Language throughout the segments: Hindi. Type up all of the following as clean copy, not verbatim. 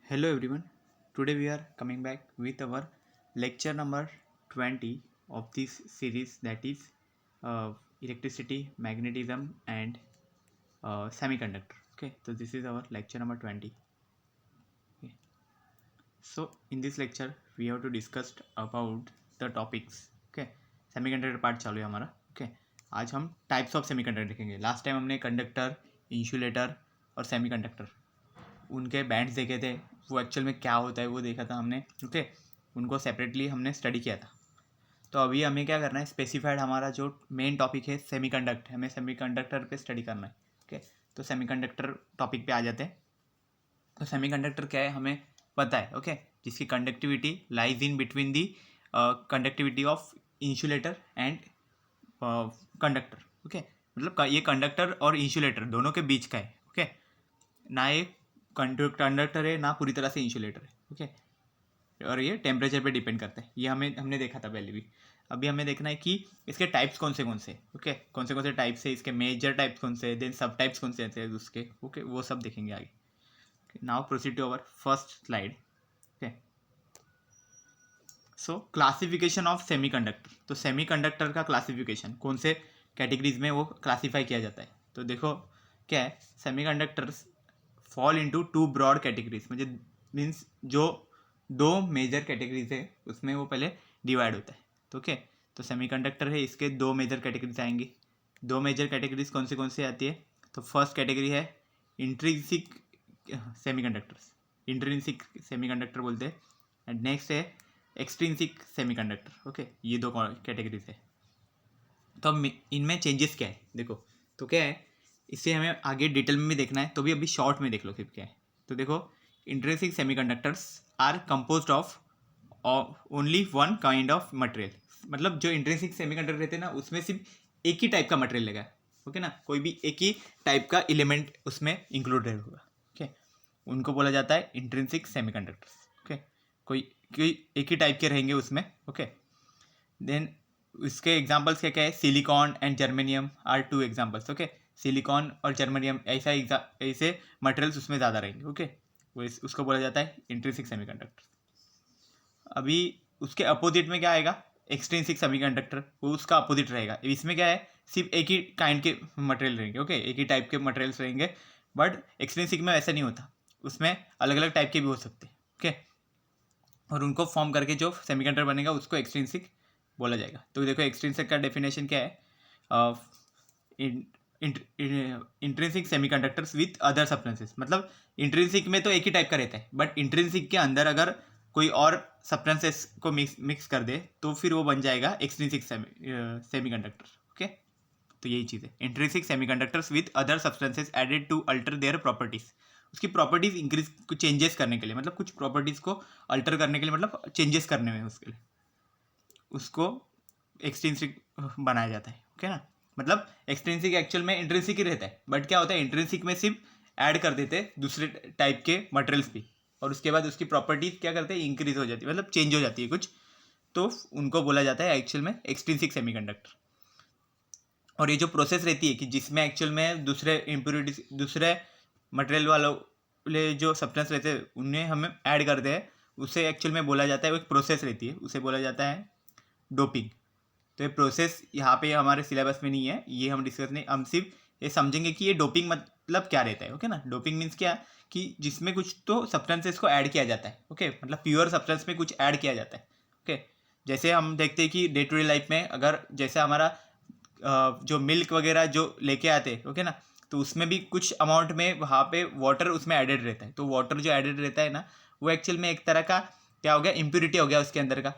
Hello everyone. Today we are coming back with our lecture number 20 of this series, that is electricity, magnetism and semiconductor. Okay, so this is our lecture number 20. Okay. So in this lecture we have to discuss about the topics. Okay, semiconductor part चालू है हमारा. ओके, आज हम टाइप्स ऑफ सेमीकंडक्टर देखेंगे. लास्ट टाइम हमने कंडक्टर, इंसुलेटर और सेमीकंडक्टर उनके बैंड्स देखे थे, वो एक्चुअल में क्या होता है वो देखा था हमने. ओके, उनको सेपरेटली हमने स्टडी किया था. तो अभी हमें क्या करना है, स्पेसिफाइड हमारा जो मेन टॉपिक है सेमीकंडक्टर, हमें सेमीकंडक्टर पे स्टडी करना है. ओके, तो सेमीकंडक्टर टॉपिक पे आ जाते हैं. तो सेमीकंडक्टर क्या है हमें पता है. ओके, जिसकी conductivity lies in between the conductivity of insulator and conductor. Okay, मतलब ये कंडक्टर और इंसुलेटर दोनों के बीच का है. ओके, ना ये कंडक्टर है ना पूरी तरह से इंसुलेटर है. ओके, और ये टेम्परेचर पे डिपेंड करता है. ये हमने देखा था पहले भी. अभी हमें देखना है कि इसके टाइप्स कौन से. ओके, कौन से टाइप्स है इसके, मेजर टाइप्स कौन से, देन सब टाइप्स कौन से हैं उसके. ओके, वो सब देखेंगे आगे. Now proceed to our first slide. Okay, so classification of semiconductor. तो सेमीकंडक्टर का क्लासिफिकेशन कौन से कैटेगरीज में वो क्लासीफाई किया जाता है. तो देखो क्या है, semiconductors fall into two broad categories. मुझे मीन्स जो दो मेजर कैटेगरीज है उसमें वो पहले डिवाइड होता है. तो ओके, तो सेमीकंडक्टर है, इसके दो मेजर कैटेगरीज आएंगी. दो मेजर कैटेगरीज कौन से आती है. तो फर्स्ट कैटेगरी है इंट्रिंसिक सेमीकंडक्टर्स, इंट्रिंसिक सेमीकंडक्टर बोलते हैं. एंड नेक्स्ट है एक्सट्रिंसिक सेमीकंडक्टर. ओके, ये दो कैटेगरीज है. तो अब इनमें चेंजेस क्या है देखो. तो क्या है, इसे हमें आगे डिटेल में भी देखना है, तो भी अभी शॉर्ट में देख लो सिर्फ क्या है. तो देखो, intrinsic semiconductors are composed of only one kind of material. मतलब जो इंट्रिंसिक सेमीकंडक्टर रहते हैं ना, उसमें सिर्फ एक ही टाइप का मटेरियल लगा है. ओके ना, कोई भी एक ही टाइप का एलिमेंट उसमें इंक्लूड होगा. ओके, उनको बोला जाता है इंट्रिंसिक सेमीकंडक्टर्स. ओके, कोई एक ही टाइप के रहेंगे उसमें. ओके, देन इसके एग्जांपल्स क्या क्या है, silicon and germanium are two examples. Okay, silicon और जर्मेनियम ऐसे मटेरियल्स उसमें ज़्यादा रहेंगे. ओके, उसको बोला जाता है इंट्रिंसिक सेमीकंडक्टर. अभी उसके अपोजिट में क्या आएगा, एक्सट्रिंसिक सेमीकंडक्टर, वो उसका अपोजिट रहेगा. इसमें क्या है, सिर्फ एक ही काइंड के मटेरियल रहेंगे. ओके, एक ही टाइप के मटेरियल्स रहेंगे. बट एक्सट्रिंसिक में ऐसा नहीं होता, उसमें अलग अलग टाइप के भी हो सकते हैं. ओके, और उनको फॉर्म करके जो सेमीकंडक्टर बनेगा उसको एक्सट्रिंसिक बोला जाएगा. तो देखो एक्सट्रिंसिक का डेफिनेशन क्या है, intrinsic semiconductors with other substances. मतलब इंट्रिंसिक में तो एक ही टाइप का रहता है, बट इंट्रिंसिक के अंदर अगर कोई और सब्सटेंसेस को मिक्स कर दे तो फिर वो बन जाएगा एक्सट्रिंसिक सेमीकंडक्टर. ओके, तो यही चीज़ है, intrinsic semiconductors with other substances added to alter their properties. उसकी प्रॉपर्टीज इंक्रीज, कुछ चेंजेस करने के लिए, मतलब कुछ प्रॉपर्टीज को अल्टर करने के लिए, मतलब चेंजेस करने में उसके लिए उसको एक्सट्रिंसिक बनाया जाता है. ओके ना, मतलब एक्सट्रिंसिक एक्चुअल में इंट्रिंसिक ही रहता है, बट क्या होता है, इंट्रिंसिक में सिर्फ ऐड कर देते हैं दूसरे टाइप के मटेरियल्स भी, और उसके बाद उसकी प्रॉपर्टीज क्या करते हैं, इंक्रीज हो जाती है, मतलब चेंज हो जाती है कुछ. तो उनको बोला जाता है एक्चुअल में एक्सट्रिंसिक सेमीकंडक्टर. और ये जो प्रोसेस रहती है कि जिसमें एक्चुअल में दूसरे इम्प्योरिटीज, दूसरे मटेरियल वाले जो सब्सटेंस रहते हैं उन्हें हम ऐड करते हैं, उसे एक्चुअल में बोला जाता है, वो एक प्रोसेस रहती है, उसे बोला जाता है डोपिंग. तो ये प्रोसेस यहाँ पे हमारे सिलेबस में नहीं है, ये हम डिस्कस नहीं, हम सिर्फ ये समझेंगे कि ये डोपिंग मतलब क्या रहता है. ओके ना, डोपिंग मीन्स क्या, कि जिसमें कुछ तो सब्सटेंसेस को ऐड किया जाता है. ओके, मतलब प्योर सब्सटेंस में कुछ ऐड किया जाता है. ओके, जैसे हम देखते हैं कि डे टू डे लाइफ में अगर जैसे हमारा जो मिल्क वगैरह जो लेके आते हैं, ओके ना, तो उसमें भी कुछ अमाउंट में वहाँ पे वाटर उसमें एडेड रहता है. तो वाटर जो एडेड रहता है ना, वो एक्चुअल में एक तरह का क्या हो गया, इम्प्योरिटी हो गया उसके अंदर का,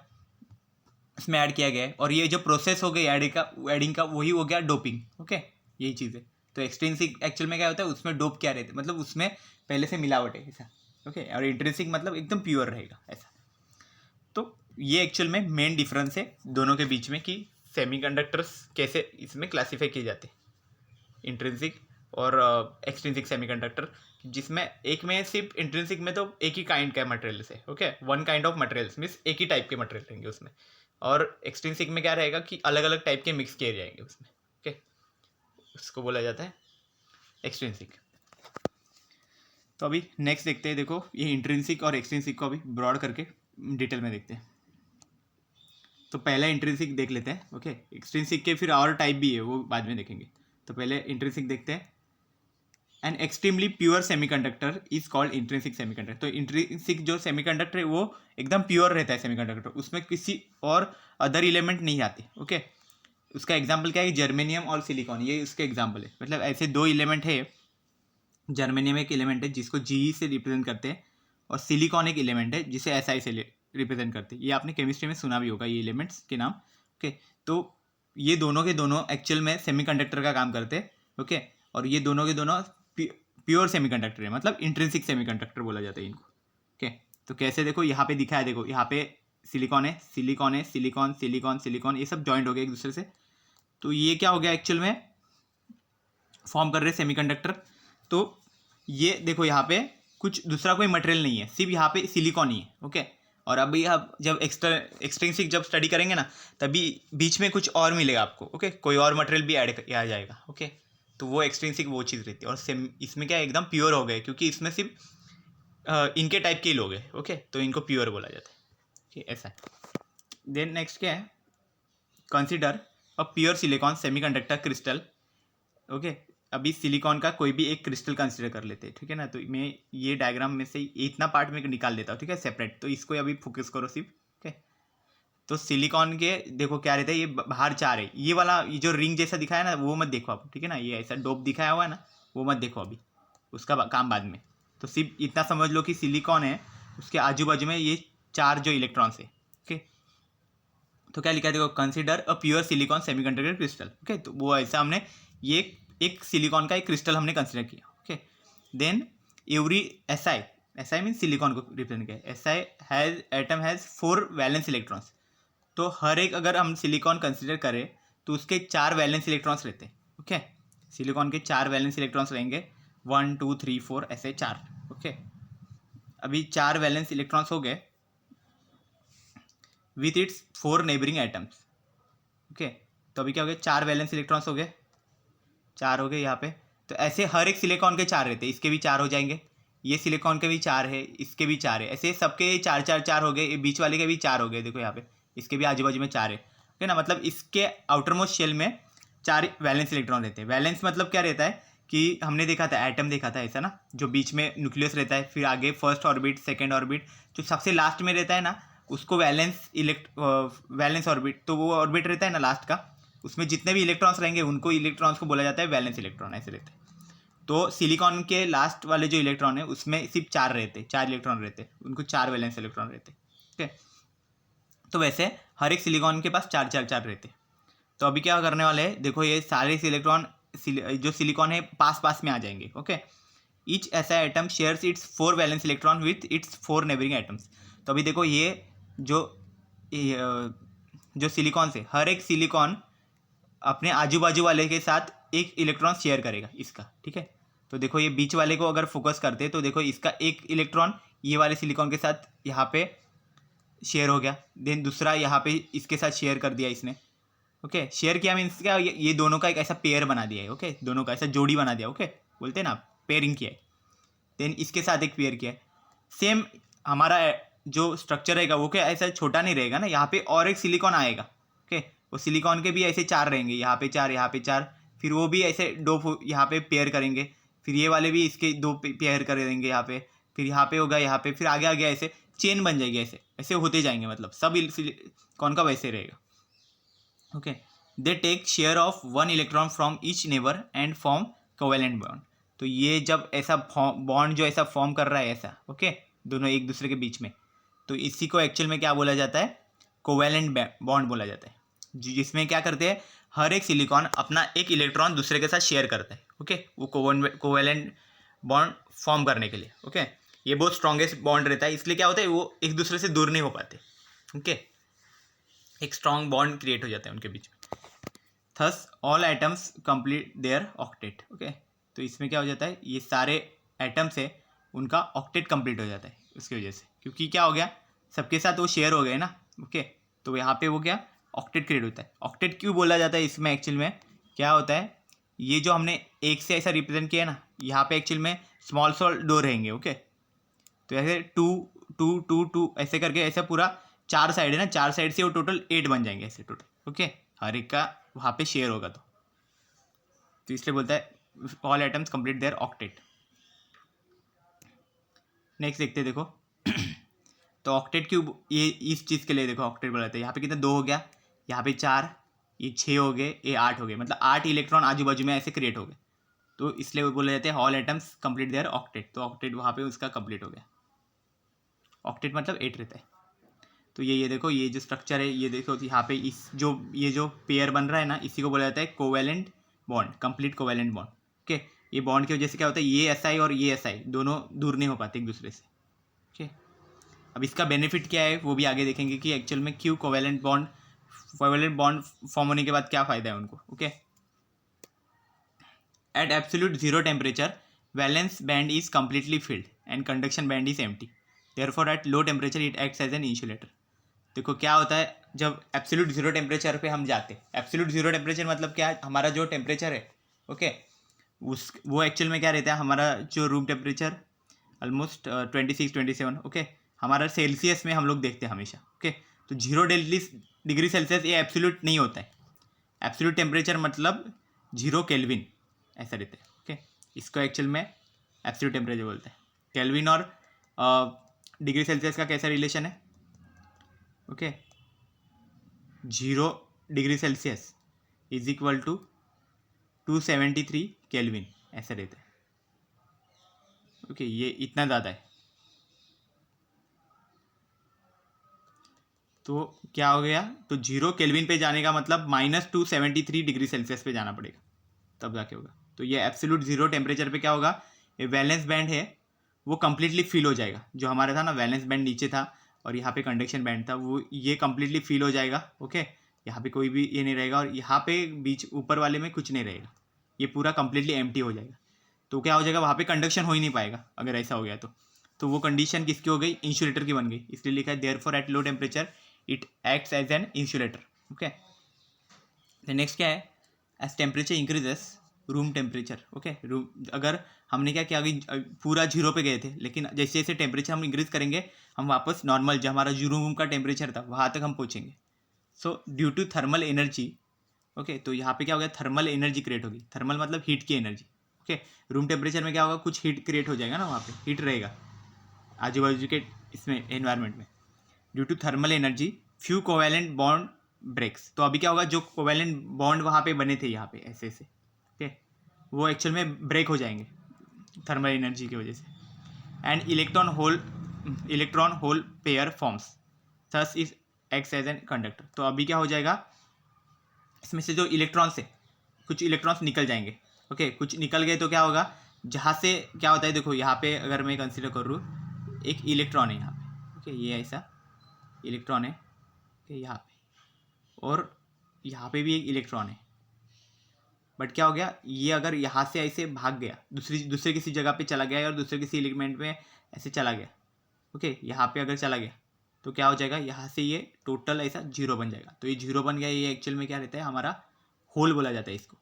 इसमें ऐड किया गया है. और ये जो प्रोसेस हो गई एडिंग का वही हो गया डोपिंग. ओके, यही चीज़ है. तो एक्सट्रिंसिक एक्चुअल में क्या होता है, उसमें डोप क्या रहता है, मतलब उसमें पहले से मिलावट है ऐसा. ओके, और इंट्रिंसिक मतलब एकदम प्योर रहेगा ऐसा. तो ये एक्चुअल में मेन डिफरेंस है दोनों के बीच में, कि सेमीकंडक्टर्स कैसे इसमें क्लासीफाई किए जाते हैं, इंट्रिंसिक और एक्सट्रिंसिक सेमीकंडक्टर. जिसमें एक में सिर्फ इंट्रिंसिक में तो एक ही काइंड का मटेरियल्स है. Okay, one kind of materials means एक ही टाइप के मटेरियल रहेंगे उसमें. और एक्सट्रिंसिक में क्या रहेगा कि अलग अलग टाइप के मिक्स किए जाएंगे उसमें. ओके, उसको बोला जाता है एक्सट्रिंसिक. तो अभी नेक्स्ट देखते हैं, देखो ये इंट्रिंसिक और एक्सट्रिंसिक को अभी ब्रॉड करके डिटेल में देखते हैं। तो पहले इंट्रिंसिक देख लेते हैं, ओके। एक्सट्रिंसिक के फिर और टाइप भी है, वो बाद में देखेंगे। तो पहले इंट्रिंसिक देखते हैं। An extremely pure semiconductor is called intrinsic semiconductor. तो इंट्रिंसिक जो सेमीकंडक्टर है वो एकदम प्योर रहता है सेमीकंडक्टर, उसमें किसी और अदर एलिमेंट नहीं आते, ओके। उसका एग्जाम्पल क्या है, जर्मेनियम और सिलिकॉन, ये उसके एग्जाम्पल है। मतलब ऐसे दो एलिमेंट है, जर्मेनियम एक एलिमेंट है जिसको जी से रिप्रेजेंट करते हैं, और सिलिकॉन एक एलिमेंट है जिसे एसआई से रिप्रेजेंट करते हैं। ये आपने केमिस्ट्री में सुना भी होगा ये एलिमेंट्स के नाम, ओके। तो ये दोनों के दोनों एक्चुअल में सेमीकंडक्टर का काम करते हैं, ओके। और ये दोनों के दोनों प्योर सेमीकंडक्टर है, मतलब इंट्रिंसिक सेमीकंडक्टर बोला जाता है इनको, ओके। तो कैसे, देखो यहाँ पे दिखा है, देखो यहाँ पे सिलिकॉन है, सिलिकॉन है, सिलिकॉन सिलिकॉन सिलिकॉन, ये सब जॉइंट हो गए एक दूसरे से। तो ये क्या हो गया, एक्चुअल में फॉर्म कर रहे सेमीकंडक्टर। तो ये देखो यहाँ पे कुछ दूसरा कोई मटेरियल नहीं है, सिर्फ यहाँ पे सिलिकॉन ही है, ओके। और अभी आप जब एक्सट्रिंसिक जब स्टडी करेंगे ना, तभी बीच में कुछ और मिलेगा आपको, ओके। कोई और मटेरियल भी ऐड आ जाएगा, ओके। तो वो एक्सट्रिंसिक वो चीज़ रहती है। और इसमें क्या एकदम प्योर हो गए, क्योंकि इसमें सिर्फ इनके टाइप के ही लोग हैं, ओके। तो इनको प्योर बोला जाता है, ठीक, ऐसा है। देन नेक्स्ट क्या है, consider a pure silicon semiconductor crystal, okay. अभी सिलिकॉन का कोई भी एक क्रिस्टल कंसिडर कर लेते हैं, ठीक है ना। तो मैं ये डायग्राम में से इतना पार्ट में निकाल देता हूँ, ठीक है, सेपरेट। तो इसको अभी फोकस करो सिर्फ, ओके। तो सिलिकॉन के देखो क्या रहता है, ये बाहर चार है, ये वाला ये जो रिंग जैसा दिखाया ना वो मत देखो आप, ठीक है ना। ये ऐसा डोप दिखाया हुआ है ना, वो मत देखो अभी, उसका काम बाद में। तो सिर्फ इतना समझ लो कि सिलिकॉन है, उसके आजू बाजू में ये चार जो इलेक्ट्रॉन्स है, ओके। तो क्या लिखा है, देखो consider a pure silicon semiconductor crystal, okay. तो वो ऐसा हमने ये एक सिलिकॉन का एक क्रिस्टल हमने कंसिडर किया, okay. Then every SI mean silicon को रिप्रेजेंट किया, SI has atom has 4 valence electrons. तो हर एक अगर हम सिलिकॉन कंसिडर करें तो उसके 4 वैलेंस इलेक्ट्रॉन्स रहते हैं, ओके। सिलिकॉन के 4 वैलेंस इलेक्ट्रॉन्स रहेंगे, 1 2 3 4 ऐसे 4, ओके। अभी 4 वैलेंस इलेक्ट्रॉन्स हो गए with its 4 neighbouring atoms, okay. तो अभी क्या हो गया, 4 वैलेंस इलेक्ट्रॉन्स हो गए, 4 हो गए यहाँ पे। तो ऐसे हर एक सिलिकॉन के 4 रहते हैं, इसके भी 4 हो जाएंगे, ये सिलिकॉन के भी 4 है, इसके भी 4 है, ऐसे सबके 4 4 4 हो गए, ये बीच वाले के भी 4 हो गए, देखो यहाँ पे इसके भी आजू बाजू में 4 है, ठीक है ना। मतलब इसके आउटरमोस्ट शेल में 4 वैलेंस इलेक्ट्रॉन रहते हैं। वैलेंस मतलब क्या रहता है कि हमने देखा था एटम देखा था ऐसा ना, जो बीच में न्यूक्लियस रहता है, फिर आगे फर्स्ट ऑर्बिट सेकेंड ऑर्बिट, जो सबसे लास्ट में रहता है ना उसको वैलेंस ऑर्बिट, तो वो ऑर्बिट रहता है ना लास्ट का, उसमें जितने भी इलेक्ट्रॉन्स रहेंगे उनको इलेक्ट्रॉन्स को बोला जाता है वैलेंस इलेक्ट्रॉन, ऐसे रहते हैं। तो सिलिकॉन के लास्ट वाले जो इलेक्ट्रॉन है उसमें सिर्फ 4 रहते, 4 इलेक्ट्रॉन रहते, उनको 4 वैलेंस इलेक्ट्रॉन रहते, ठीक है। तो वैसे हर एक सिलिकॉन के पास 4 4 4 रहते। तो अभी क्या करने वाले हैं, देखो ये सारे इलेक्ट्रॉन जो सिलिकॉन है पास पास में आ जाएंगे, ओके। ईच ऐसा atom shares it's 4 valence electron with its 4 neighbouring atoms. तो अभी देखो ये जो सिलिकॉन से हर एक सिलिकॉन अपने आजू बाजू वाले के साथ एक इलेक्ट्रॉन शेयर करेगा इसका, ठीक है। तो देखो ये बीच वाले को अगर फोकस करते हैं तो देखो इसका एक इलेक्ट्रॉन ये वाले सिलिकॉन के साथ यहाँ पे शेयर हो गया, देन दूसरा यहाँ पे इसके साथ शेयर कर दिया इसने, ओके। शेयर किया मीन्स क्या, ये दोनों का एक ऐसा पेयर बना दिया है, ओके। दोनों का ऐसा जोड़ी बना दिया, ओके, बोलते हैं ना पेयरिंग किया है। देन इसके साथ एक पेयर किया है। सेम हमारा जो स्ट्रक्चर रहेगा वो क्या ऐसा छोटा नहीं रहेगा ना, यहाँ पे और एक सिलिकॉन आएगा, ओके। वो सिलिकॉन के भी ऐसे 4 रहेंगे, यहाँ पे 4 यहाँ पे 4, फिर वो भी ऐसे 2 यहाँ पे पेयर करेंगे, फिर ये वाले भी इसके 2 पेयर कर देंगे यहाँ पे, फिर यहाँ पे होगा यहाँ पे, फिर आगे आगे ऐसे चेन बन जाएगी, ऐसे ऐसे होते जाएंगे, मतलब सब सिलिकॉन का वैसे रहेगा, okay. They take share of 1 electron from each neighbour and form covalent bond. तो ये जब ऐसा बॉन्ड जो ऐसा फॉर्म कर रहा है ऐसा, ओके, दोनों एक दूसरे के बीच में, तो इसी को एक्चुअल में क्या बोला जाता है, कोवेलेंट बॉन्ड बोला जाता है, जिसमें क्या करते हैं हर एक सिलिकॉन अपना एक इलेक्ट्रॉन दूसरे के साथ शेयर करता है, ओके। वो कोवेलेंट बॉन्ड फॉर्म करने के लिए, ओके। ये बहुत स्ट्रॉन्गेस्ट बॉन्ड रहता है, इसलिए क्या होता है वो एक दूसरे से दूर नहीं हो पाते, ओके। एक स्ट्रॉन्ग बॉन्ड क्रिएट हो जाता है उनके बीच में। Thus all atoms complete their octet, okay. तो इसमें क्या हो जाता है, ये सारे एटम्स है उनका ऑक्टेट कंप्लीट हो जाता है उसकी वजह से, क्योंकि क्या हो गया सबके साथ वो शेयर हो गए ना, ओके। तो यहाँ पे वो क्या ऑक्टेट क्रिएट होता है। ऑक्टेट क्यों बोला जाता है इसमें, एक्चुअल में क्या होता है, ये जो हमने एक से ऐसा रिप्रेजेंट किया ना, यहाँ पे एक्चुअल में स्मॉल डोर रहेंगे। ओके, तो ऐसे 2 2 2 2 ऐसे करके ऐसा पूरा 4 साइड है ना, 4 साइड से वो टोटल 8 बन जाएंगे ऐसे टोटल। ओके, हर एक का वहाँ पे शेयर होगा तो इसलिए बोलता है all items complete their octet. Next देखते हैं, देखो तो ऑक्टेट क्यूब ये इस चीज़ के लिए देखो ऑक्टेट बोला जाता है। यहाँ पे कितना 2 हो गया, यहाँ पे 4, ये 6 हो गए, ये 8 हो गए, मतलब 8 इलेक्ट्रॉन आजू बाजू में ऐसे क्रिएट हो गए। तो इसलिए वो बोले जाते हैं all items complete their octet. तो ऑक्टेट वहाँ पे उसका कंप्लीट हो गया। ऑक्टेट मतलब 8 रहता है। तो ये देखो ये जो स्ट्रक्चर है, ये देखो यहाँ पे इस ये जो पेयर बन रहा है ना, इसी को बोला जाता है covalent bond, complete covalent bond. Okay, ये बॉन्ड की वजह से क्या होता है, ये SI और ये SI दोनों दूर नहीं हो पाते एक दूसरे से। ओके, अब इसका बेनिफिट क्या है वो भी आगे देखेंगे कि एक्चुअल में क्यों कोवेलेंट बॉन्ड फॉर्म होने के बाद क्या फ़ायदा है उनको। Okay, at absolute zero temperature valence band is completely filled and conduction band is empty, therefore at low temperature it acts as an insulator. देखो क्या होता है जब एब्सोल्यूट जीरो टेम्परेचर पे हम जाते हैं, एब्सोल्यूट जीरो टेम्परेचर मतलब क्या है, हमारा जो टेम्परेचर है, ओके, वो एक्चुअल में क्या रहता है, हमारा जो रूम टेम्परेचर ऑलमोस्ट 26-27, ओके, हमारा सेल्सियस में हम लोग देखते हैं हमेशा। ओके, तो 0 डिग्री सेल्सियस ये एब्सोल्यूट नहीं होता है। एब्सोल्यूट टेम्परेचर मतलब 0 केल्विन ऐसा रहता है। ओके, इसको एक्चुअल में एब्सोल्यूट टेम्परेचर बोलते हैं। केल्विन और डिग्री सेल्सियस का कैसा रिलेशन है? Okay, 0 degree Celsius is equal to 273 Kelvin ऐसा रहता है। ओके, ये इतना ज़्यादा है। तो क्या हो गया, तो 0 केल्विन पे जाने का मतलब -273 डिग्री सेल्सियस पे जाना पड़ेगा, तब जाके होगा। तो ये एब्सोल्यूट जीरो टेम्परेचर पे क्या होगा, ये वैलेंस बैंड है वो कम्प्लीटली फिल हो जाएगा। जो हमारा था ना वैलेंस बैंड नीचे था और यहाँ पे कंडक्शन बैंड था, वो ये कम्प्लीटली फिल हो जाएगा। ओके, यहाँ पे कोई भी ये नहीं रहेगा और यहाँ पे बीच ऊपर वाले में कुछ नहीं रहेगा, ये पूरा कम्प्लीटली एम्प्टी हो जाएगा। तो क्या हो जाएगा, वहाँ पे कंडक्शन हो ही नहीं पाएगा अगर ऐसा हो गया तो वो कंडीशन किसकी हो गई, इंसुलेटर की बन गई। इसलिए लिखा है therefore at low temperature it acts as an insulator. Okay, next क्या है, as temperature increases room temperature. Okay, room अगर हमने क्या किया, अभी पूरा 0 पे गए थे, लेकिन जैसे जैसे टेम्परेचर हम इंक्रीज करेंगे हम वापस नॉर्मल जो हमारा जो रूम का टेम्परेचर था वहाँ तक हम पहुँचेंगे। So due to thermal energy, okay, तो यहाँ पे क्या हो गया, थर्मल एनर्जी क्रिएट होगी। थर्मल मतलब हीट की एनर्जी। ओके, रूम टेम्परेचर में क्या होगा, कुछ हीट क्रिएट हो जाएगा ना, वहाँ पे हीट रहेगा आजू बाजू के इसमें एनवायरनमेंट में। Due to thermal energy few covalent bond breaks. तो अभी क्या होगा, जो कोवेलेंट बॉन्ड वहाँ पे बने थे यहाँ पे ऐसे ऐसे, ओके, वो एक्चुअल में ब्रेक हो जाएंगे थर्मल एनर्जी की वजह से। And electron hole pair forms thus is acts as an conductor. तो अभी क्या हो जाएगा, इसमें से जो इलेक्ट्रॉन्स है कुछ इलेक्ट्रॉन्स निकल जाएंगे। ओके, कुछ निकल गए तो क्या होगा, जहाँ से क्या होता है, देखो यहाँ पे अगर मैं कंसिडर करूँ एक इलेक्ट्रॉन है यहाँ पे। ओके, ये ऐसा इलेक्ट्रॉन है यहाँ पे, और यहाँ पे भी एक इलेक्ट्रॉन है। बट क्या हो गया, ये अगर यहाँ से ऐसे भाग गया दूसरे किसी जगह पे चला गया और दूसरे किसी एलिमेंट में ऐसे चला गया। ओके, यहाँ पे अगर चला गया तो क्या हो जाएगा, यहाँ से ये टोटल ऐसा 0 बन जाएगा। तो ये 0 बन गया, ये एक्चुअल में क्या रहता है, हमारा होल बोला जाता है इसको।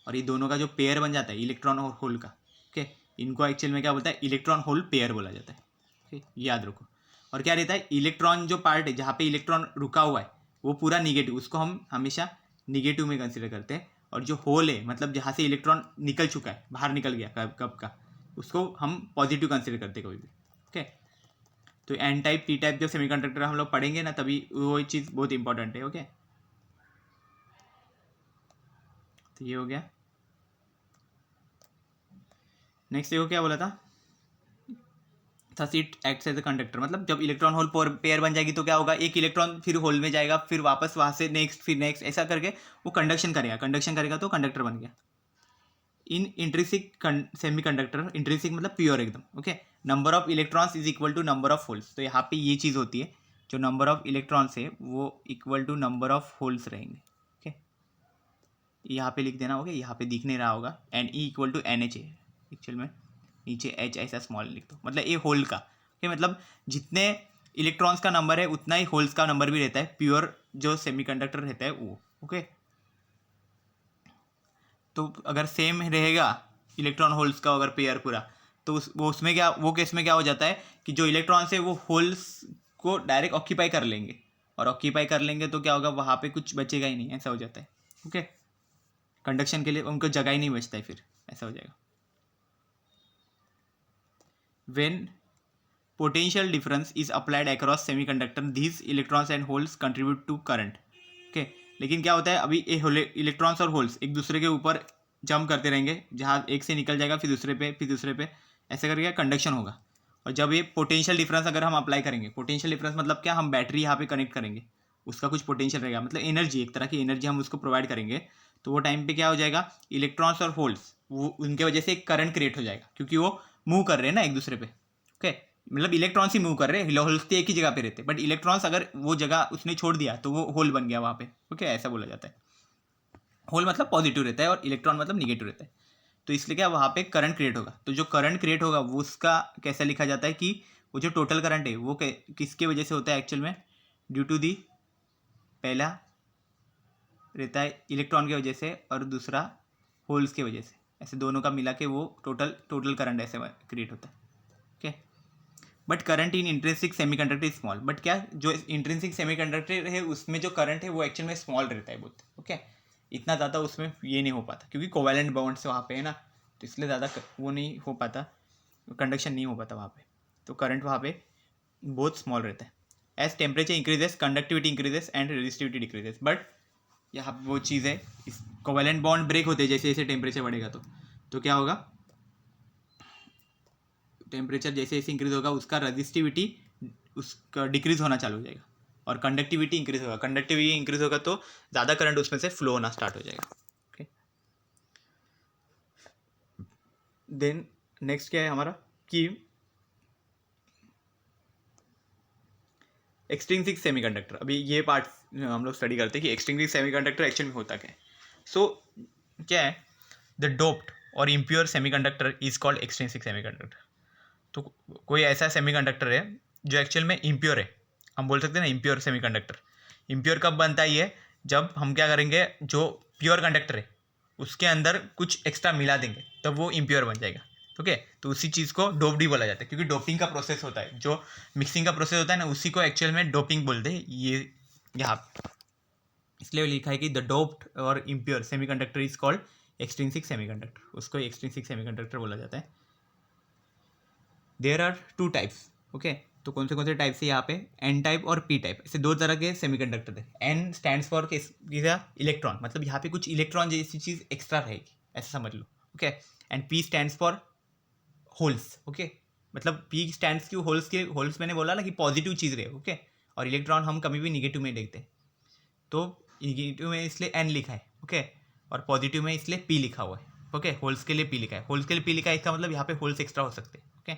और ये दोनों का जो पेयर बन जाता है इलेक्ट्रॉन और होल का, ओके, इनको एक्चुअल में क्या बोलता है, इलेक्ट्रॉन होल पेयर बोला जाता है। ओके, याद रखो। और क्या रहता है, इलेक्ट्रॉन जो पार्ट है जहाँ पे इलेक्ट्रॉन रुका हुआ है वो पूरा निगेटिव, उसको हम हमेशा निगेटिव में कंसिडर करते हैं। और जो होल है मतलब जहाँ से इलेक्ट्रॉन निकल चुका है, बाहर निकल गया कब का, उसको हम पॉजिटिव कंसिडर करते हैं कभी भी। ओके, तो एन टाइप पी टाइप जो सेमीकंडक्टर हम लोग पढ़ेंगे ना, तभी वो चीज़ बहुत इंपॉर्टेंट है। ओके, तो ये हो गया। नेक्स्ट देखो क्या बोला था, thus it acts as a conductor, मतलब जब इलेक्ट्रॉन होल पेयर बन जाएगी तो क्या होगा, एक इलेक्ट्रॉन फिर होल में जाएगा, फिर वापस वहाँ से नेक्स्ट, फिर नेक्स्ट, ऐसा करके वो कंडक्शन करेगा तो कंडक्टर बन गया। इन इंट्रिंसिक सेमीकंडक्टर, इंट्रिंसिक मतलब प्योर एकदम। Okay, number of electrons is equal to number of holes. तो यहाँ पे ये चीज़ होती है, जो नंबर ऑफ इलेक्ट्रॉन्स है वो equal to number of holes रहेंगे। ओके, यहाँ पे लिख देना। ओके, यहाँ पे दिख नहीं रहा होगा, N E equal to N H है एक्चुअल में, नीचे एच ऐसा स्मॉल लिख दो, मतलब ए होल का। ओके, मतलब जितने इलेक्ट्रॉन्स का नंबर है उतना ही होल्स का नंबर भी रहता है, प्योर जो सेमीकंडक्टर रहता है वो। ओके, तो अगर सेम रहेगा इलेक्ट्रॉन होल्स का अगर पेयर पूरा, तो वो उसमें क्या, वो केस में क्या हो जाता है कि जो इलेक्ट्रॉन्स है वो होल्स को डायरेक्ट ऑक्यूपाई कर लेंगे, और ऑक्यूपाई कर लेंगे तो क्या होगा, वहाँ पे कुछ बचेगा ही नहीं, ऐसा हो जाता है। ओके, कंडक्शन के लिए उनको जगह ही नहीं बचता है, फिर ऐसा हो जाएगा। When potential difference is applied across semiconductor, these electrons and holes contribute to current। Okay, लेकिन क्या होता है, अभी ये इलेक्ट्रॉन्स और होल्स एक दूसरे के ऊपर जंप करते रहेंगे, जहाँ एक से निकल जाएगा फिर दूसरे पे, फिर दूसरे पे, ऐसे करके कंडक्शन होगा। और जब ये पोटेंशियल डिफरेंस अगर हम अप्लाई करेंगे, पोटेंशियल डिफरेंस मतलब क्या, हम बैटरी यहाँ पे कनेक्ट करेंगे, उसका कुछ पोटेंशियल रहेगा, मतलब एनर्जी, एक तरह की एनर्जी हम उसको प्रोवाइड करेंगे, तो वो टाइम पे क्या हो जाएगा, इलेक्ट्रॉन्स और होल्स वो उनके वजह से एक करंट क्रिएट हो जाएगा, क्योंकि वो मूव कर रहे हैं ना एक दूसरे पे। ओके, मतलब इलेक्ट्रॉन्स ही मूव कर रहे हैं, होल्स तो एक ही जगह पे रहते हैं, बट इलेक्ट्रॉन्स अगर वो जगह उसने छोड़ दिया तो वो होल बन गया वहाँ पे। ओके, ऐसा बोला जाता है। होल मतलब पॉजिटिव रहता है और इलेक्ट्रॉन मतलब निगेटिव रहता है, तो इसलिए क्या वहाँ पे करंट क्रिएट होगा। तो जो करंट क्रिएट होगा वो उसका कैसा लिखा जाता है कि वो जो टोटल करंट है वो किसके वजह से होता है एक्चुअल में, ड्यू टू दी, पहला रहता है इलेक्ट्रॉन की वजह से और दूसरा होल्स की वजह से, ऐसे दोनों का मिला के वो टोटल करंट ऐसे क्रिएट होता है। Okay, but current in intrinsic semiconductor is small, but क्या जो इंट्रिंसिक सेमीकंडक्टर है उसमें जो करंट है वो एक्चुअल में स्मॉल रहता है बहुत। ओके, इतना ज़्यादा उसमें ये नहीं हो पाता, क्योंकि कोवैलेंट बॉन्ड्स वहाँ पे है ना, तो इसलिए ज़्यादा वो नहीं हो पाता, कंडक्शन नहीं हो पाता वहाँ पे, तो करंट वहाँ पे बहुत स्मॉल रहता है। As temperature increases conductivity increases and resistivity decreases, but यहाँ पे वो चीज़ है, इस कोवैलेंट बॉन्ड ब्रेक होते हैं जैसे जैसे टेम्परेचर बढ़ेगा, तो क्या होगा, टेम्परेचर जैसे जैसे इंक्रीज होगा उसका रेजिस्टिविटी उसका डिक्रीज होना चालू हो जाएगा, और कंडक्टिविटी इंक्रीज होगा, कंडक्टिविटी इंक्रीज होगा तो ज़्यादा करंट उसमें से फ्लो होना स्टार्ट हो जाएगा। ओके, देन नेक्स्ट क्या है हमारा कि एक्सट्रिंसिक सेमीकंडक्टर। अभी ये पार्ट हम लोग स्टडी करते हैं कि एक्सट्रिंसिक सेमीकंडक्टर एक्चुअल में होता क्या है। सो क्या है, द डोप्ड और impure semiconductor is called extrinsic semiconductor. तो कोई ऐसा सेमीकंडक्टर है जो एक्चुअल में इम्प्योर है, हम बोल सकते हैं ना इम्प्योर सेमीकंडक्टर। इम्प्योर कब बनता है ये, जब हम क्या करेंगे, जो प्योर कंडक्टर है उसके अंदर कुछ एक्स्ट्रा मिला देंगे तब वो इम्प्योर बन जाएगा। ओके, तो उसी चीज़ को डोप्ड ही बोला जाता है, क्योंकि डोपिंग का प्रोसेस होता है, जो मिक्सिंग का प्रोसेस होता है ना, उसी को एक्चुअल में डोपिंग बोलते हैं ये यहाँ, इसलिए लिखा है कि द डोप्ड और impure semiconductor is called extrinsic semiconductor, उसको एक्सट्रिंसिक सेमीकंडक्टर बोला जाता है। There are two types. Okay, तो कौन से टाइप्स है यहाँ पे, एन टाइप और पी टाइप, ऐसे दो तरह के सेमीकंडक्टर है। एन स्टैंड्स फॉर इलेक्ट्रॉन, मतलब यहाँ पे कुछ इलेक्ट्रॉन जैसी चीज़ एक्स्ट्रा रहेगी, ऐसा समझ लो। Okay, and P stands for holes. Okay, मतलब पी स्टैंड्स क्यों, होल्स मैंने बोला ना कि पॉजिटिव चीज़ रहे। ओके, और इलेक्ट्रॉन हम कभी भी निगेटिव में देखते हैं, तो निगेटिव में इसलिए एन लिखा है। ओके, और पॉजिटिव में इसलिए पी लिखा हुआ है। ओके, होल्स के लिए पी लिखा है, होल्स के लिए पी लिखा है, इसका मतलब यहाँ पे होल्स एक्स्ट्रा हो सकते हैं। ओके,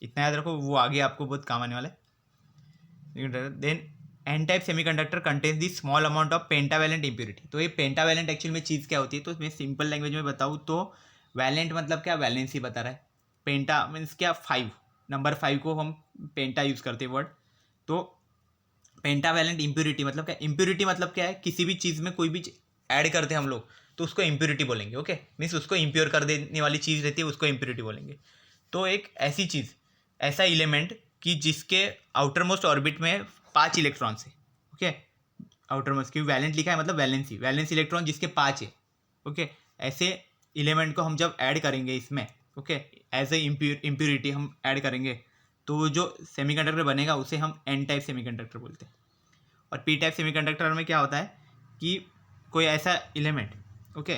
इतना याद रखो, वो आगे आपको बहुत काम आने वाला है। Then N type semiconductor contains the small amount of pentavalent impurity. तो ये पेंटावैलेंट एक्चुअल में चीज़ क्या होती है, तो मैं सिंपल लैंग्वेज में बताऊँ तो वैलेंट मतलब क्या, वैलेंसी बता रहा है, पेंटा मीन्स क्या, 5, नंबर 5 को हम पेंटा यूज़ करते हैं वर्ड। तो पेंटावैलेंट इम्प्योरिटी मतलब क्या, इम्प्योरिटी मतलब क्या है, किसी भी चीज़ में कोई भी ऐड करते हैं हम लोग तो उसको इम्प्योरिटी बोलेंगे। ओके, मीन्स उसको इम्प्योर कर देने वाली चीज़ रहती है उसको इम्प्योरिटी बोलेंगे। तो एक ऐसी चीज़, ऐसा एलिमेंट कि जिसके आउटर मोस्ट ऑर्बिट में 5 इलेक्ट्रॉन्स है। ओके, आउटर मोस्ट क्योंकि वैलेंट लिखा है मतलब वैलेंस इलेक्ट्रॉन जिसके 5 है। ओके, ऐसे एलिमेंट को हम जब ऐड करेंगे इसमें, ओके, एज ए इम्प्योरिटी हम ऐड करेंगे, तो जो सेमीकंडक्टर बनेगा उसे हम एन टाइप सेमीकंडक्टर बोलते हैं। और पी टाइप सेमीकंडक्टर में क्या होता है कि कोई ऐसा एलिमेंट, ओके,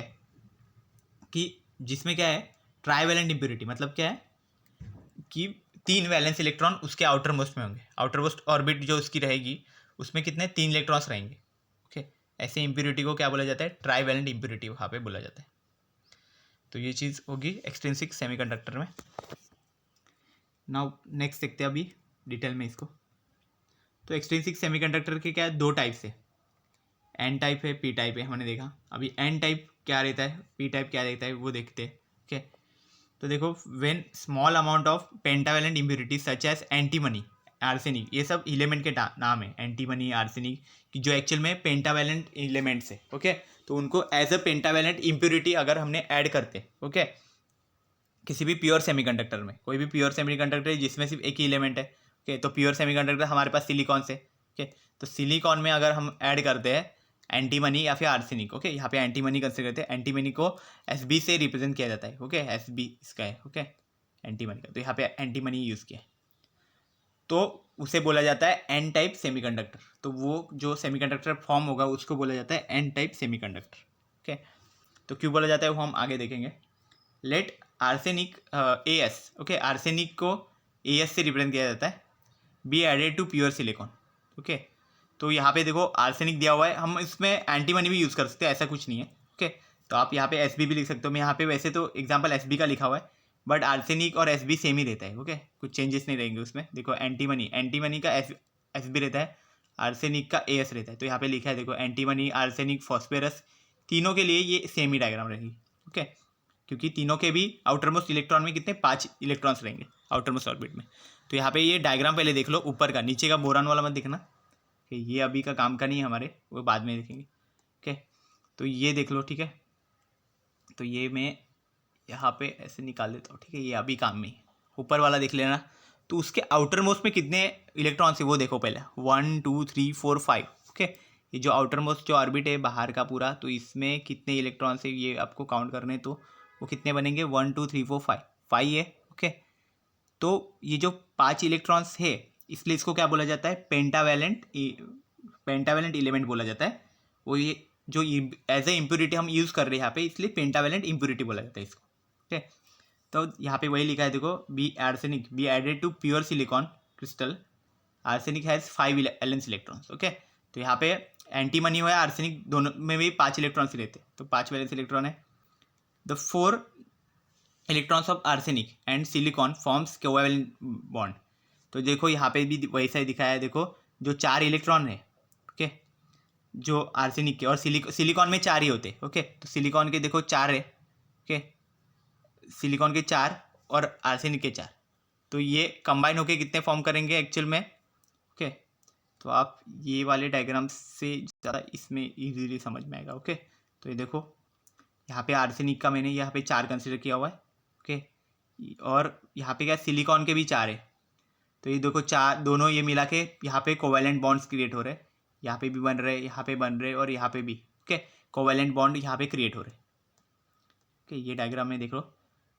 कि जिसमें क्या है, ट्राईवैलेंट इम्प्योरिटी मतलब क्या है कि 3 वैलेंस इलेक्ट्रॉन उसके आउटर मोस्ट में होंगे, आउटर मोस्ट ऑर्बिट जो उसकी रहेगी उसमें कितने 3 इलेक्ट्रॉन्स रहेंगे। ओके, ऐसे इम्प्योरिटी को क्या बोला जाता है, ट्राईवैलेंट इम्प्योरिटी वहाँ पे बोला जाता है। तो ये चीज़ होगी एक्सट्रिंसिक सेमीकंडक्टर में। नाउ नेक्स्ट देखते हैं अभी डिटेल में इसको। तो एक्सट्रिंसिक सेमीकंडक्टर के क्या है, 2 टाइप्स है, एन टाइप है, पी टाइप है, हमने देखा। अभी एन टाइप क्या रहता है, पी टाइप क्या रहता है वो देखते हैं। ओके, तो देखो, when small amount of pentavalent impurity such as antimony, arsenic, ये सब एलिमेंट के नाम है, एंटीमनी, आर्सेनिक, कि जो एक्चुअल में पेंटावैलेंट एलिमेंट्स है। ओके, तो उनको एज अ पेंटावैलेंट इम्प्योरिटी अगर हमने ऐड करते, ओके, किसी भी प्योर सेमीकंडक्टर में, कोई भी प्योर सेमीकंडक्टर जिसमें सिर्फ एक ही एलिमेंट है, ओके, तो प्योर सेमीकंडक्टर हमारे पास सिलिकॉन से, ओके, तो सिलिकॉन में अगर हम ऐड करते हैं एंटीमनी या फिर आर्सेनिक, ओके, यहाँ पे एंटीमनी कंसिडर करते हैं, एंटीमनी को Sb से रिप्रेजेंट किया जाता है, ओके, Sb इसका है, ओके, एंटीमनी का, तो यहाँ पे एंटीमनी यूज़ किया है, तो उसे बोला जाता है एन टाइप सेमीकंडक्टर। तो वो जो सेमीकंडक्टर फॉर्म होगा उसको बोला जाता है एन टाइप सेमीकंडक्टर, ओके। तो क्यों बोला जाता है वो हम आगे देखेंगे। Let arsenic AS, okay, arsenic को AS से रिप्रेजेंट किया जाता है, be added to pure silicon, okay. तो यहाँ पे देखो आर्सेनिक दिया हुआ है, हम इसमें एंटीमनी भी यूज़ कर सकते हैं, ऐसा कुछ नहीं है, ओके। तो आप यहाँ पे Sb भी लिख सकते हो, मैं यहाँ पे वैसे तो एग्जाम्पल Sb का लिखा हुआ है, बट आर्सेनिक और Sb सेम ही रहता है, ओके, कुछ चेंजेस नहीं रहेंगे उसमें। देखो एंटीमनी का Sb रहता है, आर्सेनिक का AS रहता है, तो यहाँ पे लिखा है देखो एंटीमनी, आर्सेनिक, फॉस्फेरस, तीनों के लिए ये सेम ही डायग्राम रहेगी, ओके, क्योंकि तीनों के भी आउटर मोस्ट इलेक्ट्रॉन में कितने 5 इलेक्ट्रॉन्स रहेंगे आउटर मोस्ट ऑर्बिट में। तो यहाँ पे ये डायग्राम पहले देख लो, ऊपर का, नीचे का बोरान वाला मत देखना, कि ये अभी का काम का नहीं है हमारे, वो बाद में देखेंगे, ओके। तो ये देख लो, ठीक है, तो ये मैं यहाँ पे ऐसे निकाल देता हूँ, ठीक है, ये अभी काम में, ऊपर वाला देख लेना। तो उसके आउटर मोस्ट में कितने इलेक्ट्रॉन्स है वो देखो पहले, 1 2 3 4 5, ओके। ये जो आउटर मोस्ट जो ऑर्बिट है बाहर का पूरा, तो इसमें कितने इलेक्ट्रॉन्स है ये आपको काउंट करने, तो वो कितने बनेंगे 1 2 3 4 5, 5 है, ओके। तो ये जो 5 इलेक्ट्रॉन्स है, इसलिए इसको क्या बोला जाता है, पेंटावैलेंट एलिमेंट बोला जाता है। वो ये जो एज ए इम्प्योरिटी हम यूज़ कर रहे हैं यहाँ पे, इसलिए पेंटावैलेंट इम्प्योरिटी बोला जाता है इसको, ओके। तो यहाँ पे वही लिखा है देखो, be arsenic be added to pure silicon crystal, arsenic has 5 valence electrons, okay. तो यहाँ पे एंटीमनी हुआ है, आर्सेनिक, दोनों में भी 5 इलेक्ट्रॉन्स रहते हैं, तो 5 वैलेंस इलेक्ट्रॉन है। The 4 electrons of arsenic and silicon forms covalent bond. तो देखो यहाँ पे भी वैसा ही दिखाया है, देखो जो 4 इलेक्ट्रॉन है, ओके, जो आर्सेनिक के, और सिलिकॉन में 4 ही होते हैं, ओके। तो सिलिकॉन के देखो 4 है, ओके, सिलिकॉन के 4 और आर्सेनिक के 4, तो ये कंबाइन होके कितने फॉर्म करेंगे एक्चुअल में, ओके। तो आप ये वाले डायग्राम से ज़्यादा इसमें इजीली समझ में आएगा, ओके। तो ये देखो यहाँ पे आर्सेनिक का मैंने यहाँ पे 4 कंसिडर किया हुआ है, ओके, और यहाँ पे क्या सिलिकॉन के भी 4 है, तो ये देखो 4 दोनों ये मिला के यहाँ पे कोवैलेंट बॉन्ड्स क्रिएट हो रहे हैं, यहाँ पे भी बन रहे, यहाँ पे बन रहे, और यहाँ पे भी, ओके, कोवैलेंट बॉन्ड यहाँ पे क्रिएट हो रहे, ओके। ये डायग्राम में देख लो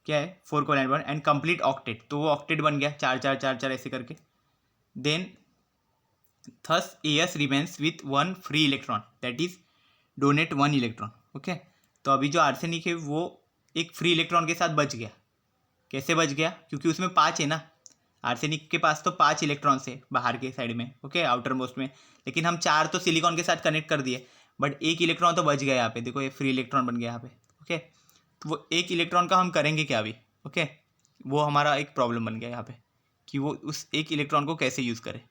क्या है, 4 covalent bond and complete octet, तो वो ऑक्टेट बन गया, 4 4 4 4 ऐसे करके। Then thus AS remains with 1 free electron, that is donate 1 electron, okay. तो अभी जो आर्सेनिक है वो एक फ्री इलेक्ट्रॉन के साथ बच गया, कैसे बच गया, क्योंकि उसमें 5 है ना, आर्सेनिक के पास तो 5 इलेक्ट्रॉन्स है बाहर के साइड में, ओके, आउटर मोस्ट में, लेकिन हम 4 तो सिलिकॉन के साथ कनेक्ट कर दिए, बट एक इलेक्ट्रॉन तो बच गया यहाँ पे, देखो ये फ्री इलेक्ट्रॉन बन गया यहाँ पे, ओके। तो वो एक इलेक्ट्रॉन का हम करेंगे क्या अभी, ओके, वो हमारा एक प्रॉब्लम बन गया यहाँ पे, कि वो उस एक इलेक्ट्रॉन को कैसे यूज़ करें।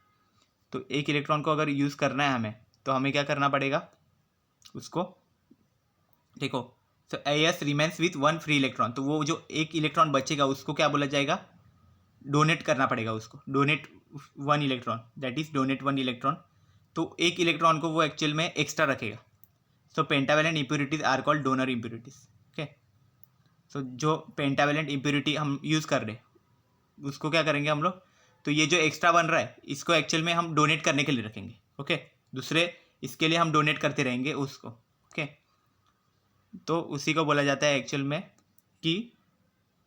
तो एक इलेक्ट्रॉन को अगर यूज़ करना है हमें, तो हमें क्या करना पड़ेगा, उसको देखो, सो AS remains with 1 free electron, तो वो जो एक इलेक्ट्रॉन बचेगा उसको क्या बोला जाएगा, डोनेट करना पड़ेगा उसको, donate 1 electron, that is donate 1 electron. तो एक इलेक्ट्रॉन को वो एक्चुअल में एक्स्ट्रा रखेगा, so pentavalent impurities are called donor impurities, okay. So जो पेंटावैलेंट इम्प्योरिटी हम यूज़ कर रहे हैं उसको क्या करेंगे हम लोग, तो ये जो एक्स्ट्रा बन रहा है इसको एक्चुअल में हम डोनेट करने के लिए रखेंगे, ओके, दूसरे इसके लिए हम डोनेट करते रहेंगे उसको, ओके। तो उसी को बोला जाता है एक्चुअल में कि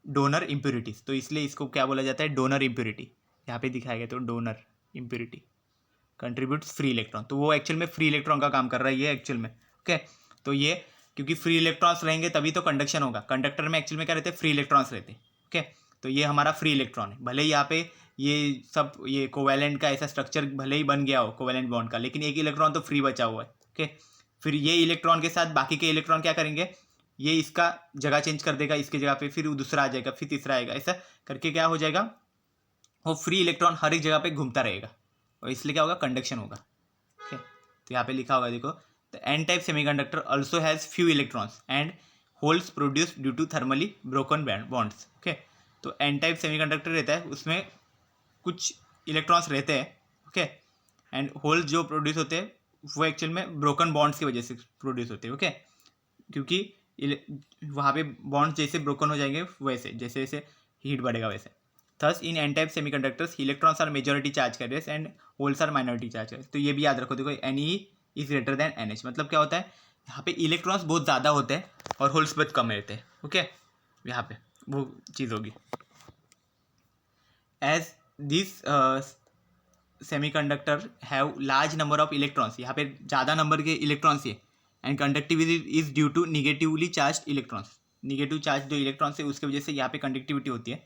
डोनर इम्प्योरिटीज, तो इसलिए इसको क्या बोला जाता है, डोनर इम्प्योरिटी, यहाँ पे दिखाया गया, तो donor impurity contributes free electron, तो वो एक्चुअल में फ्री इलेक्ट्रॉन का काम कर रहा है ये एक्चुअल में, ओके। तो ये क्योंकि फ्री इलेक्ट्रॉन्स रहेंगे तभी तो कंडक्शन होगा, कंडक्टर में एक्चुअल में क्या रहते हैं, फ्री इलेक्ट्रॉन्स रहते हैं, ओके। तो ये हमारा फ्री इलेक्ट्रॉन है, भले ही यहाँ पे ये सब ये कोवैलेंट का ऐसा स्ट्रक्चर भले ही बन गया हो कोवैलेंट बॉन्ड का, लेकिन एक इलेक्ट्रॉन तो फ्री बचा हुआ है, ओके। फिर ये इलेक्ट्रॉन के साथ बाकी के इलेक्ट्रॉन क्या करेंगे, ये इसका जगह चेंज कर देगा, इसके जगह पे फिर दूसरा आ जाएगा, फिर तीसरा आएगा, ऐसा करके क्या हो जाएगा, वो फ्री इलेक्ट्रॉन हर एक जगह पे घूमता रहेगा, और इसलिए क्या होगा, कंडक्शन होगा, ओके। तो यहाँ पे लिखा होगा देखो, the N type semiconductor also has few electrons and holes produce due to thermally broken bonds, okay. तो एन टाइप सेमीकंडक्टर रहता है, उसमें कुछ इलेक्ट्रॉन्स रहते हैं, ओके, एंड होल्स जो प्रोड्यूस होते हैं वो एक्चुअल में ब्रोकन बॉन्ड्स की वजह से प्रोड्यूस होते हैं, ओके, क्योंकि वहाँ पे बॉन्ड जैसे ब्रोकन हो जाएंगे वैसे, जैसे जैसे हीट बढ़ेगा वैसे। Thus in N type semiconductors electrons are majority charge carriers and holes are minority charge carriers. तो ये भी याद रखो, देखो NE is greater than NH। मतलब क्या होता है, यहाँ पे इलेक्ट्रॉन्स बहुत ज़्यादा होते हैं और होल्स बहुत कम रहते हैं। ओके, यहाँ पे वो चीज़ होगी। As this semiconductor have large number of electrons, यहाँ पे ज़्यादा नंबर के इलेक्ट्रॉन्स है, and conductivity is due to negatively charge electrons. Negative charge जो इलेक्ट्रॉन्स है उसके वजह से यहाँ पे कंडक्टिविटी होती है।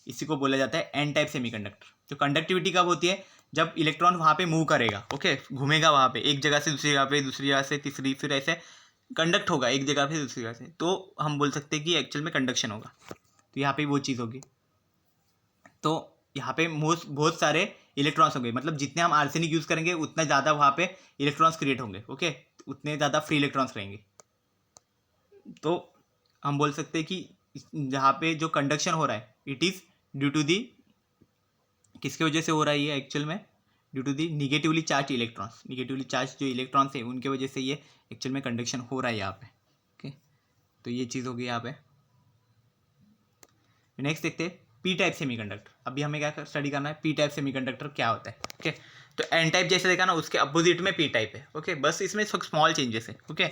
इसी को बोला जाता है एन टाइप सेमीकंडक्टर। तो कंडक्टिविटी कब होती है, जब इलेक्ट्रॉन वहाँ पे मूव करेगा, ओके, घूमेगा वहाँ पे एक जगह से दूसरी जगह पे, दूसरी जगह से तीसरी, फिर ऐसे कंडक्ट होगा एक जगह से दूसरी जगह से, तो हम बोल सकते हैं कि एक्चुअल में कंडक्शन होगा। तो यहाँ पे वो चीज़ होगी। तो यहाँ पे बहुत सारे इलेक्ट्रॉन्स होंगे, मतलब जितने हम आर्सेनिक यूज़ करेंगे उतना ज़्यादा वहाँ पे इलेक्ट्रॉन्स क्रिएट होंगे। ओके, उतने ज़्यादा फ्री इलेक्ट्रॉन्स रहेंगे। तो हम बोल सकते हैं कि जहाँ पे जो कंडक्शन हो रहा है it is due to the, किसके वजह से हो रहा है ये एक्चुअल में, due to the negatively charge electrons. Negatively charge जो इलेक्ट्रॉन्स है उनके वजह से ये एक्चुअल में कंडक्शन हो रहा है यहाँ पे। ओके, तो ये चीज़ होगी यहाँ पे। नेक्स्ट देखते हैं पी टाइप सेमीकंडक्टर। अभी हमें क्या स्टडी करना है, पी टाइप सेमीकंडक्टर क्या होता है। ओके, तो एन टाइप जैसे देखा ना उसके अपोजिट में पी टाइप है। ओके, बस इसमें स्मॉल चेंजेस है। ओके,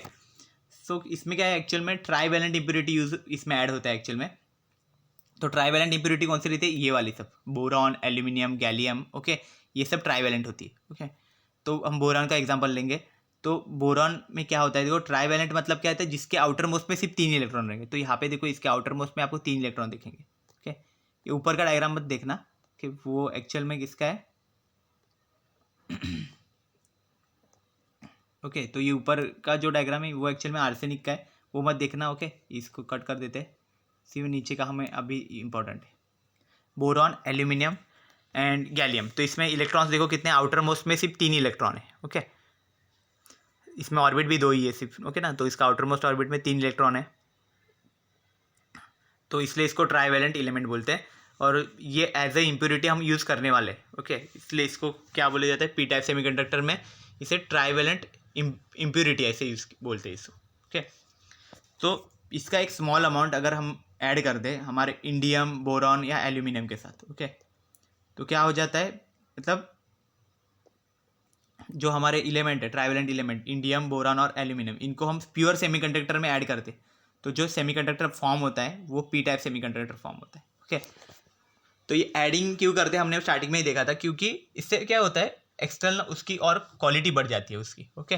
सो इसमें क्या है एक्चुअल में, ट्राईवैलेंट इंप्योरिटी यूज इसमें ऐड होता है एक्चुअल में। तो ट्राईवैलेंट इंप्योरिटी कौन सी रहती है, ये वाली सब, बोरॉन, एल्यूमिनियम, गैलियम। ओके, ये सब ट्राईवैलेंट होती है। ओके, तो हम बोरॉन का एग्जांपल लेंगे। तो बोरॉन में क्या होता है, देखो ट्राईवैलेंट मतलब क्या होता है, जिसके आउटर मोस्ट में सिर्फ 3 इलेक्ट्रॉन रहेंगे। तो यहाँ पे देखो इसके आउटर मोस्ट में आपको 3 इलेक्ट्रॉन दिखेंगे। ओके, ये ऊपर का डायग्राम मत देखना कि वो एक्चुअल में किसका है। ओके, तो ये ऊपर का जो डायग्राम है वो एक्चुअल में आर्सेनिक का है, वो मत देखना। ओके, इसको कट कर देते हैं, सिर्फ नीचे का हमें अभी इंपॉर्टेंट है। Boron, aluminium and gallium. तो इसमें इलेक्ट्रॉन्स देखो कितने, आउटर मोस्ट में सिर्फ 3 इलेक्ट्रॉन है। ओके, इसमें ऑर्बिट भी 2 ही है सिर्फ। ओके ना, तो इसका आउटर मोस्ट ऑर्बिट में 3 इलेक्ट्रॉन है, तो इसलिए इसको ट्राईवैलेंट एलिमेंट बोलते हैं। और ये एज ए इम्प्योरिटी हम यूज़ करने वाले। ओके, इसलिए इसको क्या बोला जाता है, पी टाइप सेमीकंडक्टर में इसे ट्राईवैलेंट इम्प्योरिटी ऐसे यूज़ बोलते हैं इसको। ओके, तो इसका एक स्मॉल अमाउंट अगर हम ऐड कर दें हमारे इंडियम, बोरॉन या एल्यूमिनियम के साथ, ओके, तो क्या हो जाता है, मतलब जो हमारे एलिमेंट है ट्राईवैलेंट एलिमेंट, इंडियम, बोरॉन और एल्यूमिनियम, इनको हम प्योर सेमीकंडक्टर में ऐड करते, तो जो सेमीकंडक्टर फॉर्म होता है वो पी टाइप सेमीकंडक्टर फॉर्म होता है। ओके, तो ये एडिंग क्यों करते हैं, हमने स्टार्टिंग में ही देखा था, क्योंकि इससे क्या होता है, एक्सटर्नल उसकी और क्वालिटी बढ़ जाती है उसकी। ओके,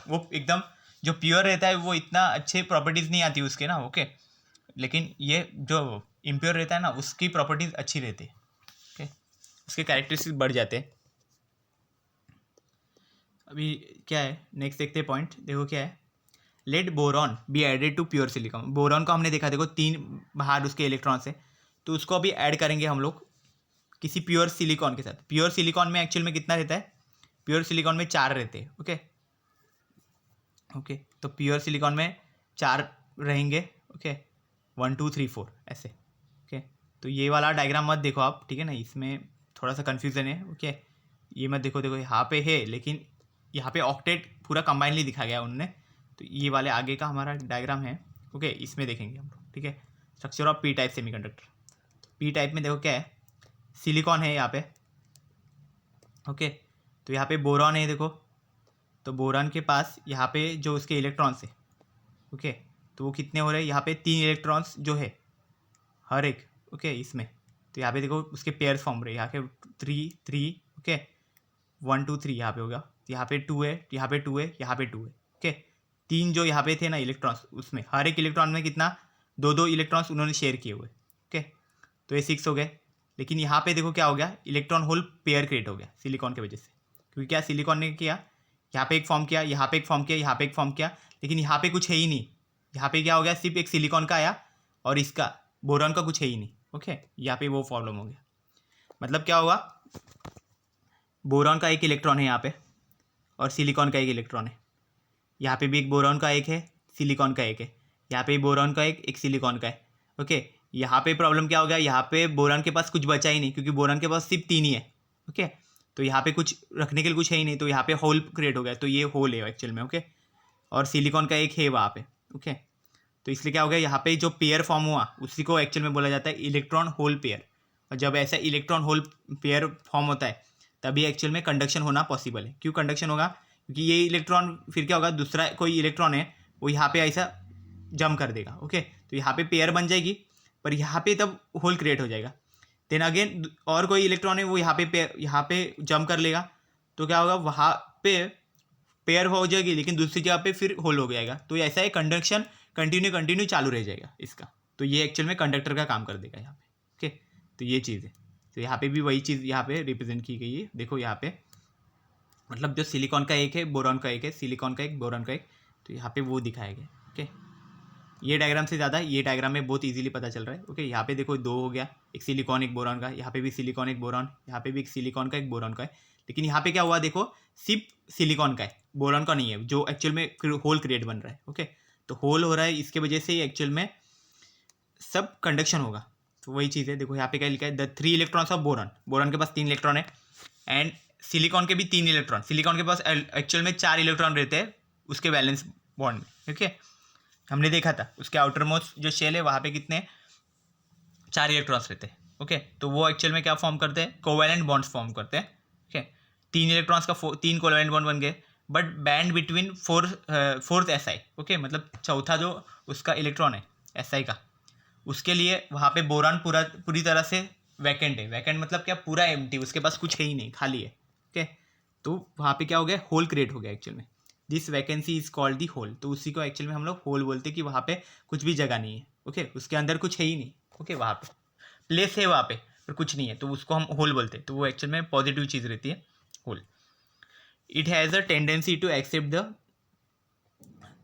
वो एकदम जो प्योर रहता है वो इतना अच्छे प्रॉपर्टीज़ नहीं आती उसके ना। ओके, लेकिन ये जो इम्प्योर रहता है ना उसकी प्रॉपर्टीज़ अच्छी रहती है। ओके, उसके कैरेक्टरिस्टिक्स बढ़ जाते हैं। अभी क्या है, नेक्स्ट देखते हैं पॉइंट, देखो क्या है, let boron be added to pure silicon. Boron को हमने देखा, देखो 3 बाहर उसके इलेक्ट्रॉन्स है, तो उसको अभी ऐड करेंगे हम लोग किसी प्योर सिलिकॉन के साथ। प्योर सिलिकॉन में एक्चुअल में कितना रहता है, प्योर सिलिकॉन में 4 रहते हैं। ओके, ओके, तो प्योर सिलिकॉन में 4 रहेंगे। ओके, 1 2 3 4 ऐसे। ओके, तो ये वाला डायग्राम मत देखो आप, ठीक है ना, इसमें थोड़ा सा कन्फ्यूज़न है। ओके, ये मत देखो, देखो यहाँ पे है लेकिन यहाँ पे ऑक्टेट पूरा कंबाइनली दिखा गया उन्होंने। तो ये वाले आगे का हमारा डायग्राम है। ओके, इसमें देखेंगे हम लोग, ठीक है, structure of P type semiconductor. P type में देखो क्या है, सिलिकॉन है यहाँ पे। ओके, तो यहाँ पे बोरॉन है देखो, तो बोरॉन के पास यहाँ पे जो उसके इलेक्ट्रॉन्स है, ओके, तो वो कितने हो रहे हैं, यहाँ पे 3 इलेक्ट्रॉन्स जो है हर एक। ओके, इसमें तो यहाँ पे देखो उसके पेयर्स फॉर्म रहे, यहाँ के 3 3, ओके, 1 2 3 यहाँ पे होगा, यहाँ पे 2 है, यहाँ पे 2 है, यहाँ पे 2 है। ओके, 3 जो यहाँ पे थे ना इलेक्ट्रॉन्स, उसमें हर एक इलेक्ट्रॉन में कितना, 2 इलेक्ट्रॉन्स उन्होंने शेयर किए हुए। ओके, तो ये 6 हो गए। लेकिन यहाँ पे देखो क्या हो गया, इलेक्ट्रॉन होल पेयर क्रिएट हो गया सिलिकॉन की वजह से, क्योंकि क्या सिलिकॉन ने किया, यहाँ पे एक फॉर्म किया, यहाँ पे एक फॉर्म किया, यहाँ पे एक फॉर्म किया, लेकिन यहाँ पे कुछ है ही नहीं। यहाँ पे क्या हो गया, सिर्फ एक सिलिकॉन का आया और इसका बोरॉन का कुछ है ही नहीं। ओके, यहाँ पे वो प्रॉब्लम हो गया। मतलब क्या होगा, बोरॉन का एक इलेक्ट्रॉन है यहाँ पे और सिलिकॉन का एक इलेक्ट्रॉन है, यहाँ पे भी एक बोरॉन का एक है, सिलिकॉन का एक है, यहाँ पे बोरॉन का एक सिलिकॉन का है। ओके, यहाँ पे प्रॉब्लम क्या हो गया, यहाँ पे बोरॉन के पास कुछ बचा ही नहीं, क्योंकि बोरॉन के पास सिर्फ 3 ही है। ओके, तो यहाँ पे कुछ रखने के लिए कुछ है ही नहीं, तो यहाँ पे होल क्रिएट हो गया, तो ये होल है एक्चुअल में। ओके, और सिलिकॉन का एक है वहाँ पे, ओके, तो इसलिए क्या हो गया, यहाँ पे जो पेयर फॉर्म हुआ उसी को एक्चुअल में बोला जाता है इलेक्ट्रॉन होल पेयर। और जब ऐसा इलेक्ट्रॉन होल पेयर फॉर्म होता है तभी एक्चुअल में कंडक्शन होना पॉसिबल है। क्यों कंडक्शन होगा, क्योंकि ये इलेक्ट्रॉन फिर क्या होगा, दूसरा कोई इलेक्ट्रॉन है वो यहाँ पे ऐसा जम कर देगा। ओके, तो यहाँ पे पेयर बन जाएगी, पर यहाँ पे तब होल क्रिएट हो जाएगा। देन अगेन और कोई इलेक्ट्रॉन है वो यहाँ पे जम कर लेगा, तो क्या होगा, वहाँ पे पेयर हो जाएगी लेकिन दूसरी जगह पे फिर होल हो जाएगा। तो ऐसा है, कंडक्शन कंटिन्यू चालू रह जाएगा इसका। तो ये एक्चुअल में कंडक्टर का काम कर देगा यहाँ पे। ओके, तो ये चीज़ है। तो यहाँ पे भी वही चीज़ यहाँ पे रिप्रेजेंट की गई है। देखो यहाँ पे मतलब जो सिलिकॉन का एक है, बोरॉन का एक है, सिलिकॉन का एक, बोरॉन का एक, तो यहाँ पे वो दिखाया गया। ओके, ये डायग्राम से ज़्यादा ये डायग्राम में बहुत इजीली पता चल रहा है। ओके, यहाँ पे देखो 2 हो गया, एक सिलिकॉन एक बोरॉन का, यहाँ पे भी सिलिकॉन एक बोरॉन, यहाँ पे भी एक सिलिकॉन का एक बोरॉन का है। लेकिन यहाँ पे क्या हुआ, देखो सिर्फ सिलिकॉन का है, बोरॉन का नहीं है, जो एक्चुअल में होल क्रिएट बन रहा है। ओके, तो होल हो रहा है, इसके वजह से ही एक्चुअल में सब कंडक्शन होगा। तो वही चीज़ है। देखो यहाँ पे क्या लिखा है, the 3 electrons of boron, boron के पास 3 इलेक्ट्रॉन है, एंड सिलिकॉन के भी 3 इलेक्ट्रॉन, सिलिकॉन के पास एक्चुअल में 4 इलेक्ट्रॉन रहते हैं उसके वैलेंस बॉन्ड में। ओके, हमने देखा था उसके आउटर मोस्ट जो शेल है वहाँ पे कितने 4 इलेक्ट्रॉन्स रहते हैं। ओके, तो वो एक्चुअल में क्या फॉर्म करते हैं, कोवैलेंट बॉन्ड्स फॉर्म करते हैं। ओके, 3 इलेक्ट्रॉन्स का 3 कोवैलेंट बॉन्ड बन गए, but band between fourth SI. Okay, मतलब चौथा जो उसका इलेक्ट्रॉन है एसआई का, उसके लिए वहाँ पे बोरान पूरी तरह से वैकेंट है। वैकेंट मतलब क्या, पूरा एम्प्टी, उसके पास कुछ है ही नहीं, खाली है। ओके, तो वहाँ पे क्या हो गया, होल क्रिएट हो गया एक्चुअल में। This vacancy is called the hole. तो उसी को एक्चुअल में हम लोग होल बोलते हैं कि वहाँ पे कुछ भी जगह नहीं है। ओके, उसके अंदर कुछ है ही नहीं। ओके, वहाँ पे प्लेस है वहाँ पे पर कुछ नहीं है, तो उसको हम होल बोलते हैं। तो वो एक्चुअल में पॉजिटिव चीज़ रहती है hole. It has a tendency to accept the,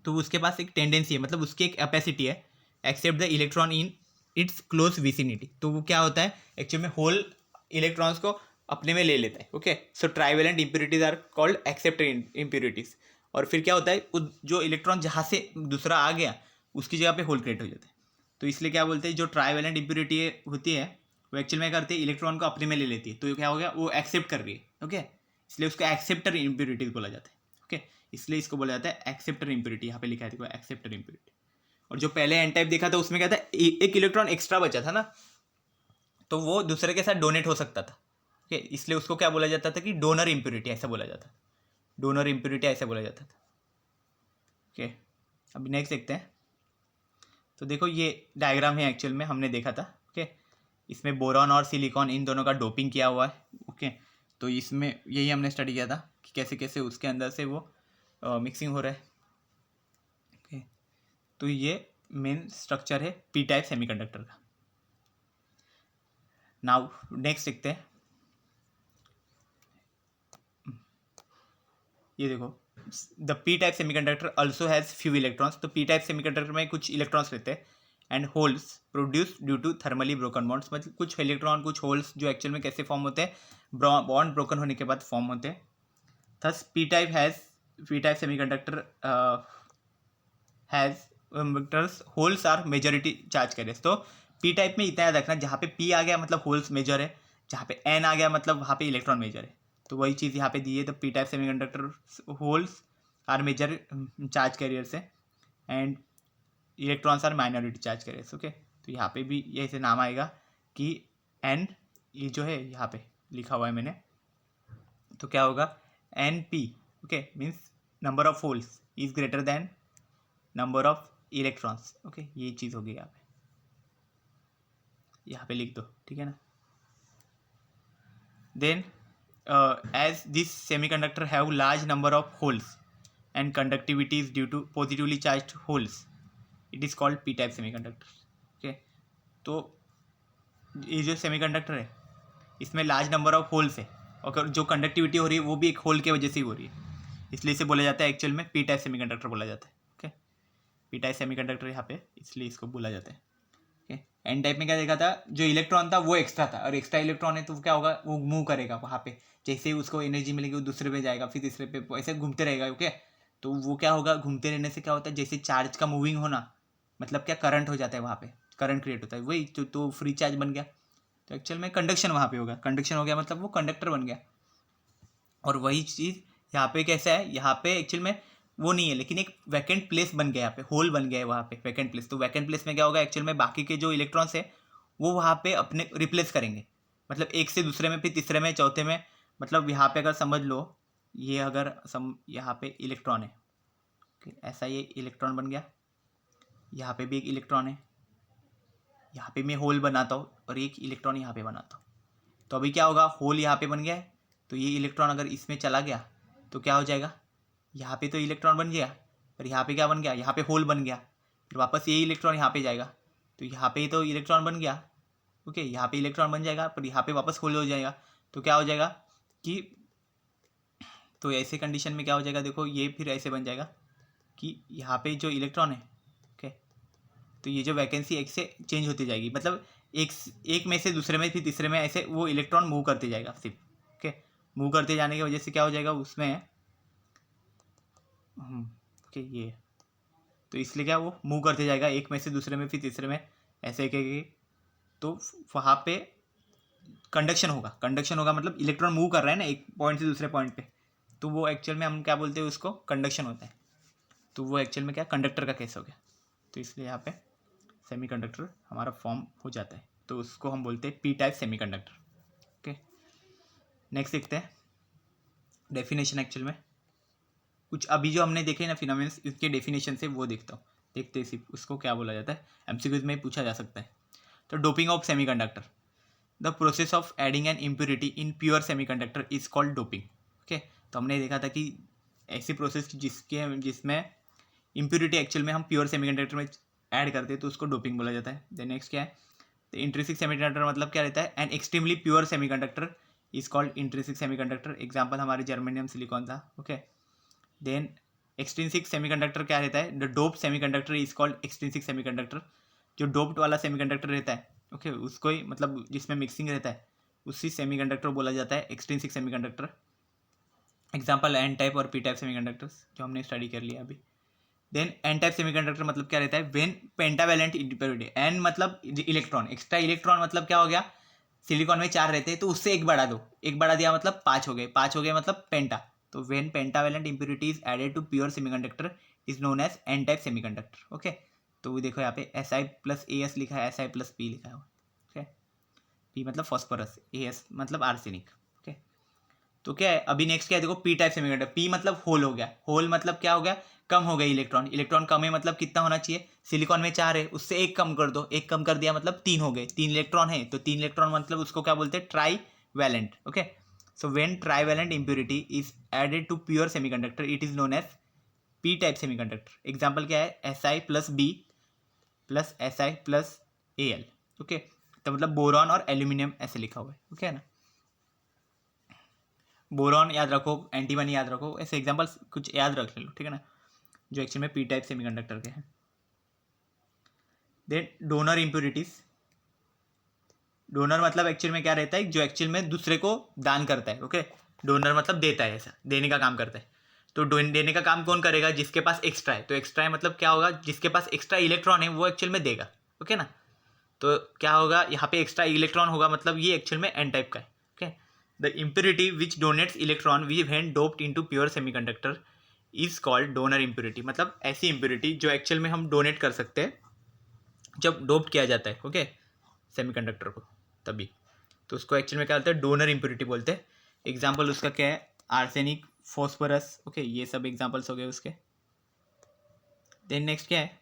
तो उसके पास एक टेंडेंसी है, मतलब उसकी एक कैपेसिटी है, accept the electron in its close vicinity. तो वो क्या होता है, एक्चुअल में होल इलेक्ट्रॉन्स को अपने में ले लेता है। Okay, so trivalent impurities are called accepted impurities. और फिर क्या होता है, जो इलेक्ट्रॉन जहाँ से दूसरा आ गया उसकी जगह पे होल क्रिएट हो जाता है। तो इसलिए क्या बोलते हैं, जो ट्राइवेलेंट इम्प्योरिटी होती है वो एक्चुअल में करती है, इलेक्ट्रॉन को अपने में ले लेती है। तो क्या हो गया, वो एक्सेप्ट कर रही है। ओके, इसलिए उसको एक्सेप्टर इम्प्योरिटीज बोला जाता है। ओके, इसलिए इसको बोला जाता है एक्सेप्टर इम्प्योरिटी। यहाँ पे लिखा है देखो, एक्सेप्टर इम्प्योरिटी। और जो पहले एन टाइप देखा था उसमें क्या था, एक इलेक्ट्रॉन एक्स्ट्रा बचा था ना, तो वो दूसरे के साथ डोनेट हो सकता था। ओके, इसलिए उसको क्या बोला जाता था कि डोनर इम्प्योरिटी ऐसा बोला जाता, डोनर इम्प्योरिटी ऐसा बोला जाता था। ओके, अभी नेक्स्ट देखते हैं। तो देखो ये डायग्राम है, एक्चुअल में हमने देखा था। ओके, इसमें बोरॉन और सिलिकॉन इन दोनों का डोपिंग किया हुआ है। ओके, तो इसमें यही हमने स्टडी किया था कि कैसे कैसे उसके अंदर से वो मिक्सिंग हो रहा है। ओके, तो ये मेन स्ट्रक्चर है पी टाइप सेमीकंडक्टर का। नाउ नेक्स्ट देखते हैं। ये देखो, the P type semiconductor also has few electrons. तो पी टाइप सेमीकंडक्टर में कुछ इलेक्ट्रॉन्स रहते हैं, and holes produce due to thermally broken bonds. मतलब कुछ इलेक्ट्रॉन कुछ होल्स जो एक्चुअल में कैसे फॉर्म होते हैं, बॉन्ड ब्रोकन होने के बाद फॉर्म होते हैं। Thus P type semiconductor has holes are majority charge carriers. तो पी टाइप में इतना याद रखना, जहाँ पे पी आ गया मतलब होल्स मेजर है, जहाँ पे एन आ गया मतलब वहाँ पे इलेक्ट्रॉन मेजर है। तो वही चीज़ यहाँ पे दी है। तो P type semiconductor holes are major charge carriers है, and electrons are minority charge carriers. Okay, तो यहाँ पे भी ये ऐसे नाम आएगा कि एन, ये जो है यहाँ पे लिखा हुआ है मैंने, तो क्या होगा, N P. Okay, means number of holes is greater than number of electrons. Okay, ये चीज़ होगी यहाँ पे लिख दो, ठीक है ना। Then as this semiconductor have large number of holes and conductivity is due to positively charged holes, it is called p type semiconductor. Okay, तो ये जो सेमीकंडक्टर है इसमें लार्ज नंबर ऑफ होल्स है, और जो कंडक्टिविटी हो रही है वो भी एक होल की वजह से ही हो रही है, इसलिए इसे बोला जाता है एक्चुअल में पी टाइप सेमीकंडक्टर बोला जाता है। ओके, पी टाइप सेमीकंडक्टर यहाँ पे इसलिए इसको बोला जाता है। एन टाइप में क्या देखा था, जो इलेक्ट्रॉन था वो एक्स्ट्रा था, और एक्स्ट्रा इलेक्ट्रॉन है तो क्या होगा, वो मूव करेगा वहाँ पे, जैसे ही उसको एनर्जी मिलेगी वो दूसरे पे जाएगा, फिर तीसरे पे, ऐसे घूमते रहेगा। ओके, तो वो क्या होगा, घूमते रहने से क्या होता है, जैसे चार्ज का मूविंग होना मतलब क्या, करंट हो जाता है वहाँ पे, करंट क्रिएट होता है, वही तो फ्री चार्ज बन गया। तो एक्चुअल में कंडक्शन वहाँ पे होगा, कंडक्शन हो गया मतलब वो कंडक्टर बन गया। और वही चीज़ यहाँ पे कैसा है, यहाँ पे एक्चुअल में वो नहीं है, लेकिन एक वैकेंट प्लेस बन गया, यहाँ पे होल बन गया है वहाँ पे वैकेंट प्लेस। तो वैकेंट प्लेस में क्या होगा एक्चुअल में, बाकी के जो इलेक्ट्रॉन्स है वो वहाँ पे अपने रिप्लेस करेंगे, मतलब एक से दूसरे में, फिर तीसरे में, चौथे में। मतलब यहाँ पे अगर समझ लो, ये अगर यहाँ पे इलेक्ट्रॉन है, ऐसा ये इलेक्ट्रॉन बन गया, यहाँ पे भी एक इलेक्ट्रॉन है, यहाँ पे मैं होल बनाता हूँ और एक इलेक्ट्रॉन यहाँ पे बनाता हूँ। तो अभी क्या होगा, होल यहाँ पे बन गया है, तो ये इलेक्ट्रॉन अगर इसमें चला गया तो क्या हो जाएगा, यहाँ पे तो इलेक्ट्रॉन बन गया, पर यहाँ पे क्या बन गया, यहाँ पे होल बन गया। फिर वापस ये इलेक्ट्रॉन यहाँ पे जाएगा, तो यहाँ पे तो इलेक्ट्रॉन बन गया, ओके, यहाँ पे इलेक्ट्रॉन बन जाएगा, पर यहाँ पे वापस होल हो जाएगा। तो क्या हो जाएगा कि, तो ऐसे कंडीशन में क्या हो जाएगा, देखो ये फिर ऐसे बन जाएगा कि यहाँ पे जो इलेक्ट्रॉन है, ओके, तो ये जो वैकेंसी एक से चेंज होती जाएगी, मतलब एक में से दूसरे में, फिर तीसरे में, ऐसे वो इलेक्ट्रॉन मूव करते जाएगा सिर्फ, ओके। मूव करते जाने की वजह से क्या हो जाएगा उसमें, ओके, ये तो इसलिए क्या वो मूव करते जाएगा एक में से दूसरे में, फिर तीसरे में, ऐसे एक, तो वहाँ पे कंडक्शन होगा मतलब इलेक्ट्रॉन मूव कर रहा है ना एक पॉइंट से दूसरे पॉइंट पे, तो वो एक्चुअल में हम क्या बोलते हैं उसको, कंडक्शन होता है। तो वो एक्चुअल में क्या कंडक्टर का केस हो गया, तो इसलिए यहाँ पे सेमीकंडक्टर हमारा फॉर्म हो जाता है, तो उसको हम बोलते हैं P type semiconductor, okay. Next देखते हैं डेफिनेशन। एक्चुअल में कुछ अभी जो हमने देखे ना फिनोमेना, उसके डेफिनेशन से वो देखते हैं सिर्फ उसको क्या बोला जाता है, एमसीक्यूज में पूछा जा सकता है। तो doping of semiconductor, the process of adding N impurity in pure semiconductor is called doping, okay. तो हमने देखा था कि ऐसी प्रोसेस जिसमें इम्प्योरिटी एक्चुअल में हम प्योर सेमीकंडक्टर में ऐड करते हैं तो उसको डोपिंग बोला जाता है। देन नेक्स्ट क्या है, तो इंट्रिंसिक सेमीकंडक्टर मतलब क्या रहता है, an extremely pure semiconductor is called intrinsic semiconductor. Example हमारे जर्मेनियम सिलिकॉन था, ओके। देन एक्सट्रिंसिक सेमीकंडक्टर क्या रहता है, the doped semiconductor is called extrinsic semiconductor. जो डोप्ड वाला सेमीकंडक्टर रहता है, ओके, उसको ही मतलब जिसमें मिक्सिंग रहता है उसी सेमीकंडक्टर बोला जाता है extrinsic semiconductor. Example N type और पी टाइप सेमीकंडक्टर्स जो हमने स्टडी कर लिया अभी। देन एन टाइप सेमीकंडक्टर मतलब क्या रहता है, व्हेन पेंटावैलेंट इम्प्योरिटी, एन मतलब इलेक्ट्रॉन, एक्स्ट्रा इलेक्ट्रॉन मतलब क्या हो गया, सिलिकॉन में 4 रहते हैं तो उससे एक बढ़ा दो, एक बढ़ा दिया मतलब 5 हो गए, 5 हो गए मतलब पेंटा। तो when pentavalent impurity is added to pure semiconductor is known as N type semiconductor, okay. तो वो देखो यहाँ पे Si प्लस AS लिखा है, Si प्लस P लिखा है, ओके। P मतलब फॉस्फोरस, AS मतलब आर्सेनिक, ओके। तो क्या है अभी नेक्स्ट क्या है, देखो पी टाइप सेमीकंडक्टर, पी मतलब होल हो गया, होल मतलब क्या हो गया, कम हो गया इलेक्ट्रॉन, इलेक्ट्रॉन कम है मतलब कितना होना चाहिए, सिलिकॉन में 4 है उससे एक कम कर दो, एक कम कर दिया मतलब 3 हो गए, 3 इलेक्ट्रॉन है तो 3 इलेक्ट्रॉन मतलब उसको क्या बोलते हैं, trivalent, okay. So when trivalent impurity is added to pure semiconductor it is known as P type semiconductor. Example क्या है, Si plus B plus Si plus Al, okay. तो मतलब बोरॉन और एल्यूमिनियम ऐसे लिखा हुआ है, ओके है ना। बोरॉन याद रखो, एंटीमनी याद रखो, ऐसे एग्जांपल्स कुछ याद रख लो, ठीक है ना, जो एक्चुअल में पी टाइप सेमीकंडक्टर के हैं। देन डोनर इम्प्योरिटीज, डोनर मतलब एक्चुअल में क्या रहता है, जो एक्चुअल में दूसरे को दान करता है, ओके। डोनर मतलब देता है, ऐसा देने का काम करता है। तो देने का काम कौन करेगा, जिसके पास एक्स्ट्रा है, तो एक्स्ट्रा है मतलब क्या होगा, जिसके पास एक्स्ट्रा इलेक्ट्रॉन है वो एक्चुअल में देगा, ओके ना। तो क्या होगा यहाँ पे एक्स्ट्रा इलेक्ट्रॉन होगा, मतलब ये एक्चुअल में एन टाइप का है, okay. The impurity which donates electron we when doped into pure semiconductor is called donor impurity. मतलब ऐसी इम्प्योरिटी जो एक्चुअल में हम डोनेट कर सकते हैं जब डोप्ड किया जाता है, ओके, सेमीकंडक्टर को, तभी तो उसको एक्चुअल में क्या बोलते हैं, डोनर इम्प्योरिटी बोलते हैं। एग्जाम्पल उसका क्या है, आर्सेनिक, फॉस्फोरस, ओके, ये सब एग्जाम्पल्स हो गए उसके। देन नेक्स्ट क्या है,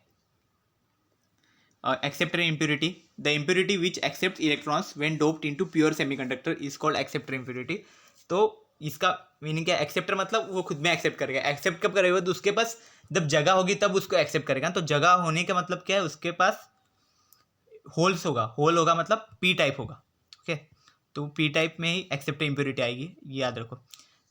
acceptor impurity, the impurity which accepts electrons when doped into pure semiconductor is called acceptor impurity। तो इसका मीनिंग क्या है, एक्सेप्टर मतलब वो खुद में एक्सेप्ट करेगा, एक्सेप्ट कब करेगा, तो उसके पास जब जगह होगी तब उसको एक्सेप्ट करेगा। तो जगह होने का मतलब क्या है, उसके पास होल्स होगा, होल होगा मतलब पी टाइप होगा, ओके। तो पी टाइप में ही एक्सेप्टर इम्प्योरिटी आएगी, ये याद रखो।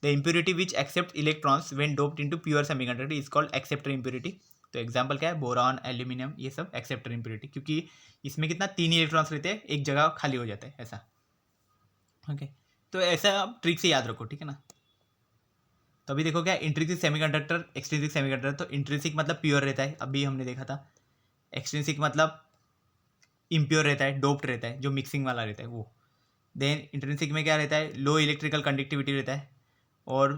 The impurity which accept electrons when doped into pure semiconductor is called acceptor impurity. तो एग्जांपल क्या है, बोरॉन, एल्यूमिनियम, ये सब एक्सेप्टर इम्प्योरिटी, क्योंकि इसमें कितना 3 इलेक्ट्रॉन्स रहते हैं, एक जगह खाली हो जाता है, ऐसा, ओके। तो ऐसा आप ट्रिक से याद रखो, ठीक है ना। तो अभी देखो क्या, इंट्रिंसिक सेमीकंडक्टर, एक्सट्रिंसिक सेमीकंडक्टर। तो इंट्रिंसिक मतलब प्योर रहता है, अभी हमने देखा था। एक्सट्रिंसिक मतलब इम्प्योर रहता है, डोप्ड रहता है, जो मिक्सिंग वाला रहता है वो। देन इंट्रिंसिक में क्या रहता है, लो इलेक्ट्रिकल कंडक्टिविटी रहता है, और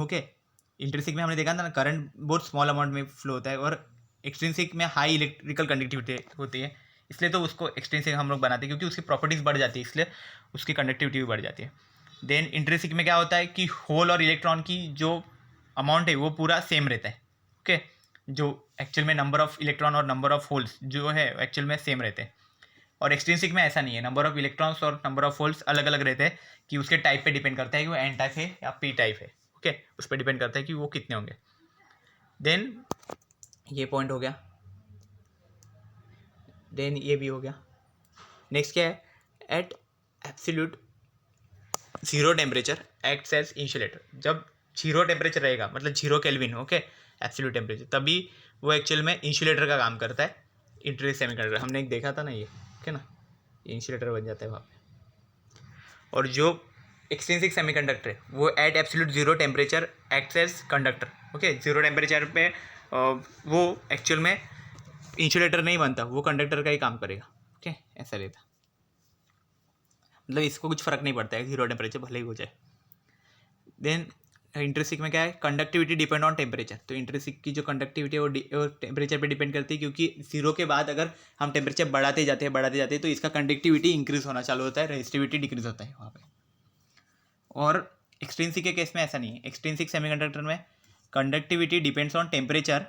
ओके, इंट्रिंसिक में हमने देखा था ना, करंट बहुत स्मॉल अमाउंट में फ्लो होता है और एक्सट्रिंसिक में हाई इलेक्ट्रिकल कंडक्टिविटी होती है, इसलिए तो उसको एक्सट्रिंसिक हम लोग बनाते हैं क्योंकि उसकी प्रॉपर्टीज़ बढ़ जाती है, इसलिए उसकी कंडक्टिविटी भी बढ़ जाती है। देन इंट्रिंसिक में क्या होता है कि होल और इलेक्ट्रॉन की जो अमाउंट है वो पूरा सेम रहता है। ओके, जो एक्चुअल में नंबर ऑफ इलेक्ट्रॉन और नंबर ऑफ होल्स जो है एक्चुअल में सेम रहते हैं। और एक्सट्रिंसिक में ऐसा नहीं है, नंबर ऑफ इलेक्ट्रॉन्स और नंबर ऑफ होल्स अलग अलग रहते हैं, कि उसके टाइप पे डिपेंड करता है कि वो एन टाइप है या पी टाइप है। ओके, उस पर डिपेंड करता है कि वो कितने होंगे। देन ये पॉइंट हो गया, देन ये भी हो गया। नेक्स्ट क्या है, at absolute zero temperature acts as insulator. जब जीरो टेम्परेचर रहेगा मतलब zero kelvin, okay, absolute temperature, तभी वो एक्चुअल में इंसुलेटर का काम करता है। इंट्रिंसिक सेमीकंडक्टर हमने एक देखा था ना ये, ओके ना, ये इंसुलेटर बन जाता है वहाँ पे। और जो एक्सट्रिंसिक सेमीकंडक्टर है वो at absolute zero temperature acts as conductor. Okay, zero temperature पे वो एक्चुअल में इंसुलेटर नहीं बनता, वो कंडक्टर का ही काम करेगा। ओके, ऐसा रहता, मतलब इसको कुछ फ़र्क नहीं पड़ता है जीरो टेम्परेचर भले ही हो जाए। देन इंट्रिंसिक में क्या है, कंडक्टिविटी डिपेंड ऑन टेम्परेचर। तो इंट्रिंसिक की जो कंडक्टिविटी है वो टेम्परेचर पे डिपेंड करती है, क्योंकि जीरो के बाद अगर हम टेम्परेचर बढ़ाते जाते हैं तो इसका कंडक्टिविटी इंक्रीज होना चालू होता है, रेजिस्टिविटी डिक्रीज होता है वहाँ पे। और एक्सट्रिंसिक के केस में ऐसा नहीं है। एक्सट्रिंसिक सेमीकंडक्टर में conductivity depends on temperature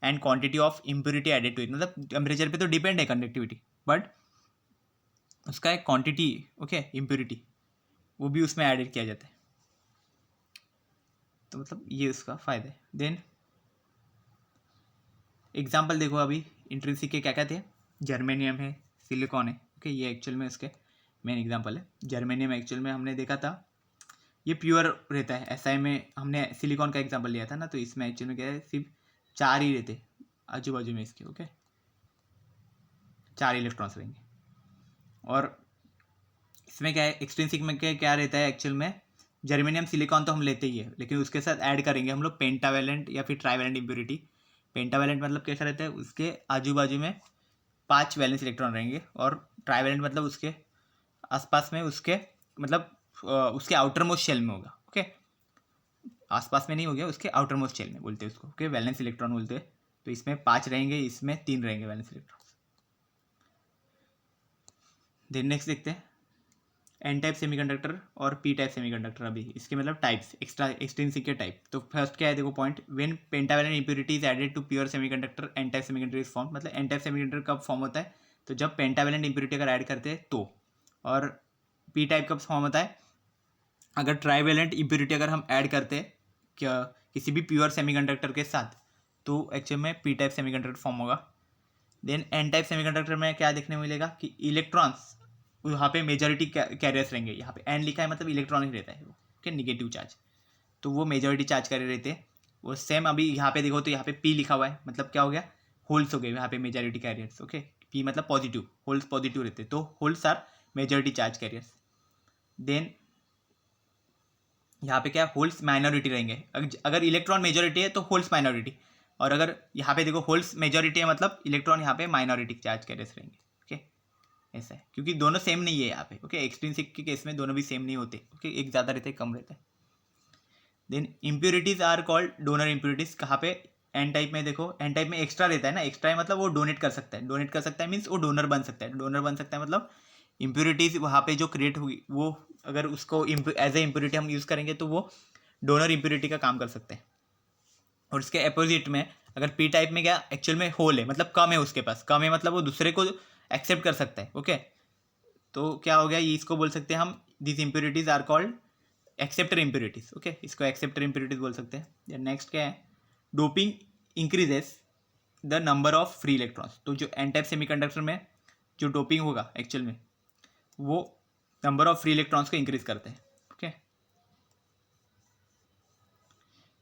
and quantity of impurity added to it. मतलब टेम्परेचर पे तो डिपेंड है कंडक्टिविटी, बट उसका एक क्वांटिटी, ओके, इम्प्योरिटी, वो भी उसमें एडेड किया जाता है। तो मतलब ये उसका फ़ायदा है। देन एग्जांपल देखो, अभी इंट्रिंसिक के क्या कहते हैं, जर्मेनियम है, सिलिकॉन है। ओके, ये एक्चुअल में उसके मेन एग्जांपल है। जर्मेनियम एक्चुअल में हमने देखा था ये प्योर रहता है, एसआई में हमने सिलिकॉन का एग्जांपल लिया था ना, तो इसमें एक्चुअल में क्या है, सिर्फ 4 ही रहते आजू बाजू में इसके। ओके, 4 इलेक्ट्रॉन्स रहेंगे। और इसमें क्या है, एक्सट्रिंसिक में क्या रहता है एक्चुअल में, जर्मेनियम सिलिकॉन तो हम लेते ही है, लेकिन उसके साथ ऐड करेंगे हम लोग पेंटावेलेंट या फिर ट्राइवेलेंट इम्प्योरिटी। पेंटावेलेंट मतलब कैसा रहता है, उसके आजू बाजू में 5 वैलेंस इलेक्ट्रॉन रहेंगे, और ट्राइवेलेंट मतलब उसके आसपास में उसके मतलब उसके आउटर मोस्ट शेल में होगा। ओके, आसपास में नहीं हो गया, उसके आउटर मोस्ट शेल में बोलते हैं उसको। ओके, वैलेंस इलेक्ट्रॉन बोलते हैं। तो इसमें 5 रहेंगे, इसमें 3 रहेंगे वैलेंस इलेक्ट्रॉन। देन नेक्स्ट देखते हैं एन टाइप सेमीकंडक्टर और पी टाइप सेमीकंडक्टर। अभी इसके मतलब टाइप्स, एक्सट्रिंसिक के टाइप। तो फर्स्ट क्या है देखो point, when pentavalent impurity is added to pure semiconductor N type semiconductor is form. मतलब एन टाइप सेमीकंडक्टर कब फॉर्म होता है, तो जब पेंटावेलेंट इम्प्योरिटी अगर ऐड करते हैं तो। और पी टाइप कब फॉर्म होता है, अगर ट्राइवेलेंट इम्प्योरिटी अगर हम ऐड करते हैं क्या किसी भी प्योर सेमीकंडक्टर के साथ, तो एक्चुअल में पी टाइप सेमीकंडक्टर फॉर्म होगा। देन एन टाइप सेमीकंडक्टर में क्या देखने को मिलेगा कि इलेक्ट्रॉन्स यहाँ पे मेजॉरिटी कैरियर्स रहेंगे। यहाँ पे एन लिखा है मतलब इलेक्ट्रॉन ही रहता है वो, ओके, निगेटिव चार्ज, तो वो मेजॉरिटी चार्ज कैरियर रहते हैं वो। सेम अभी यहाँ पे देखो तो यहाँ पे पी लिखा हुआ है, मतलब क्या हो गया, होल्स हो गए यहाँ पे मेजॉरिटी कैरियर्स। ओके, पी मतलब पॉजिटिव, होल्स पॉजिटिव रहते हैं, तो holes are majority charge carriers. Then यहाँ पे क्या, होल्स माइनॉरिटी रहेंगे। अगर इलेक्ट्रॉन मेजॉरिटी है तो होल्स माइनॉरिटी, और अगर यहाँ पे देखो होल्स मेजॉरिटी है मतलब इलेक्ट्रॉन यहाँ पे माइनॉरिटी चार्ज कैरियर्स रहेंगे। ओके, ऐसा है, क्योंकि दोनों सेम नहीं है यहाँ पे। ओके, एक्सट्रिंसिक के केस में दोनों भी सेम नहीं होते। ओके, एक ज़्यादा रहता है, कम रहता है। Then impurities are called donor impurities. कहाँ पे, एन टाइप में देखो, एन टाइप में एक्स्ट्रा रहता है ना, एक्स्ट्रा है मतलब वो डोनेट कर सकता है। डोनेट कर सकता है मीन्स वो डोनर बन सकता है। डोनर बन सकता है मतलब इम्प्योरिटीज वहाँ पे जो क्रिएट हुई वो अगर उसको एज ए इम्प्योरिटी हम यूज़ करेंगे तो वो डोनर इम्प्योरिटी का काम कर सकते हैं। और इसके अपोजिट में अगर पी टाइप में क्या, एक्चुअल में होल है मतलब कम है, उसके पास कम है मतलब वो दूसरे को एक्सेप्ट कर सकता है। ओके, तो क्या हो गया, ये इसको बोल सकते हैं हम, this impurities are called acceptor impurities. Okay, इसको एक्सेप्टर इम्प्योरिटीज बोल सकते हैं। नेक्स्ट क्या है, doping increases the number of free electrons. तो जो एन टाइप सेमीकंडक्टर में जो डोपिंग होगा एक्चुअल में वो नंबर ऑफ फ्री इलेक्ट्रॉन्स को इंक्रीज करते हैं। ओके,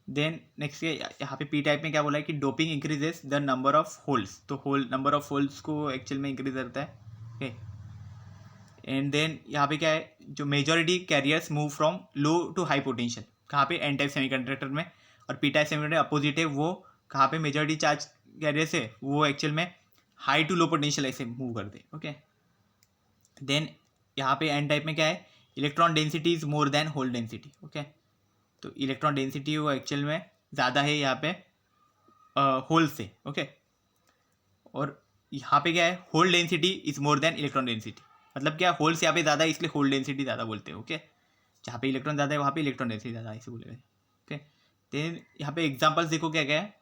देन नेक्स्ट यहाँ पे पी टाइप में क्या बोला है कि doping increases the number of holes. तो होल नंबर ऑफ होल्स को एक्चुअल में इंक्रीज करता है। ओके, एंड देन यहाँ पे क्या है, जो majority carriers move from low to high potential. कहाँ पे, एन टाइप सेमीकंडक्टर में। और पी टाइप सेमीकंडक्टर अपोजिट है, वो कहाँ पे मेजॉरिटी चार्ज कैरियर्स है वो एक्चुअल में हाई टू लो पोटेंशियल ऐसे मूव करते हैं। ओके, देन यहाँ पे एन टाइप में क्या है, electron density is more than hole density. Okay, तो इलेक्ट्रॉन डेंसिटी वो एक्चुअल में ज़्यादा है यहाँ पे होल से, ओके। और यहाँ पे क्या है, hole density is more than electron density, मतलब क्या, होल से यहाँ पे ज़्यादा है इसलिए होल डेंसिटी ज़्यादा बोलते हैं, ओके। जहाँ पे इलेक्ट्रॉन ज़्यादा है वहाँ पे इलेक्ट्रॉन डेंसिटी ज़्यादा है, ऐसे बोलेगा, ओके। देन यहाँ पे एग्जाम्पल्स देखो क्या क्या है,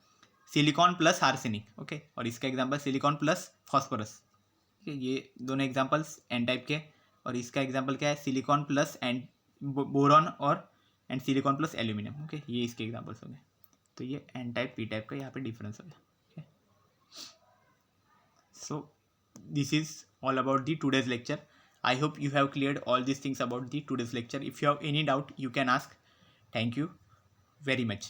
सिलिकॉन प्लस आर्सेनिक, ओके, और इसका example silicon plus phosphorus, okay. ये दोनों एग्जाम्पल्स एन टाइप के, और इसका एग्जाम्पल क्या है, सिलिकॉन प्लस एंड बोरॉन और and silicon plus aluminium, okay. ये इसके एग्जाम्पल्स हो गए। तो ये एन टाइप पी टाइप का यहाँ पे डिफरेंस हो गया, okay. So this is all about the today's lecture. I hope you have cleared all these things about the today's lecture. If you have any doubt, you can ask. Thank you very much.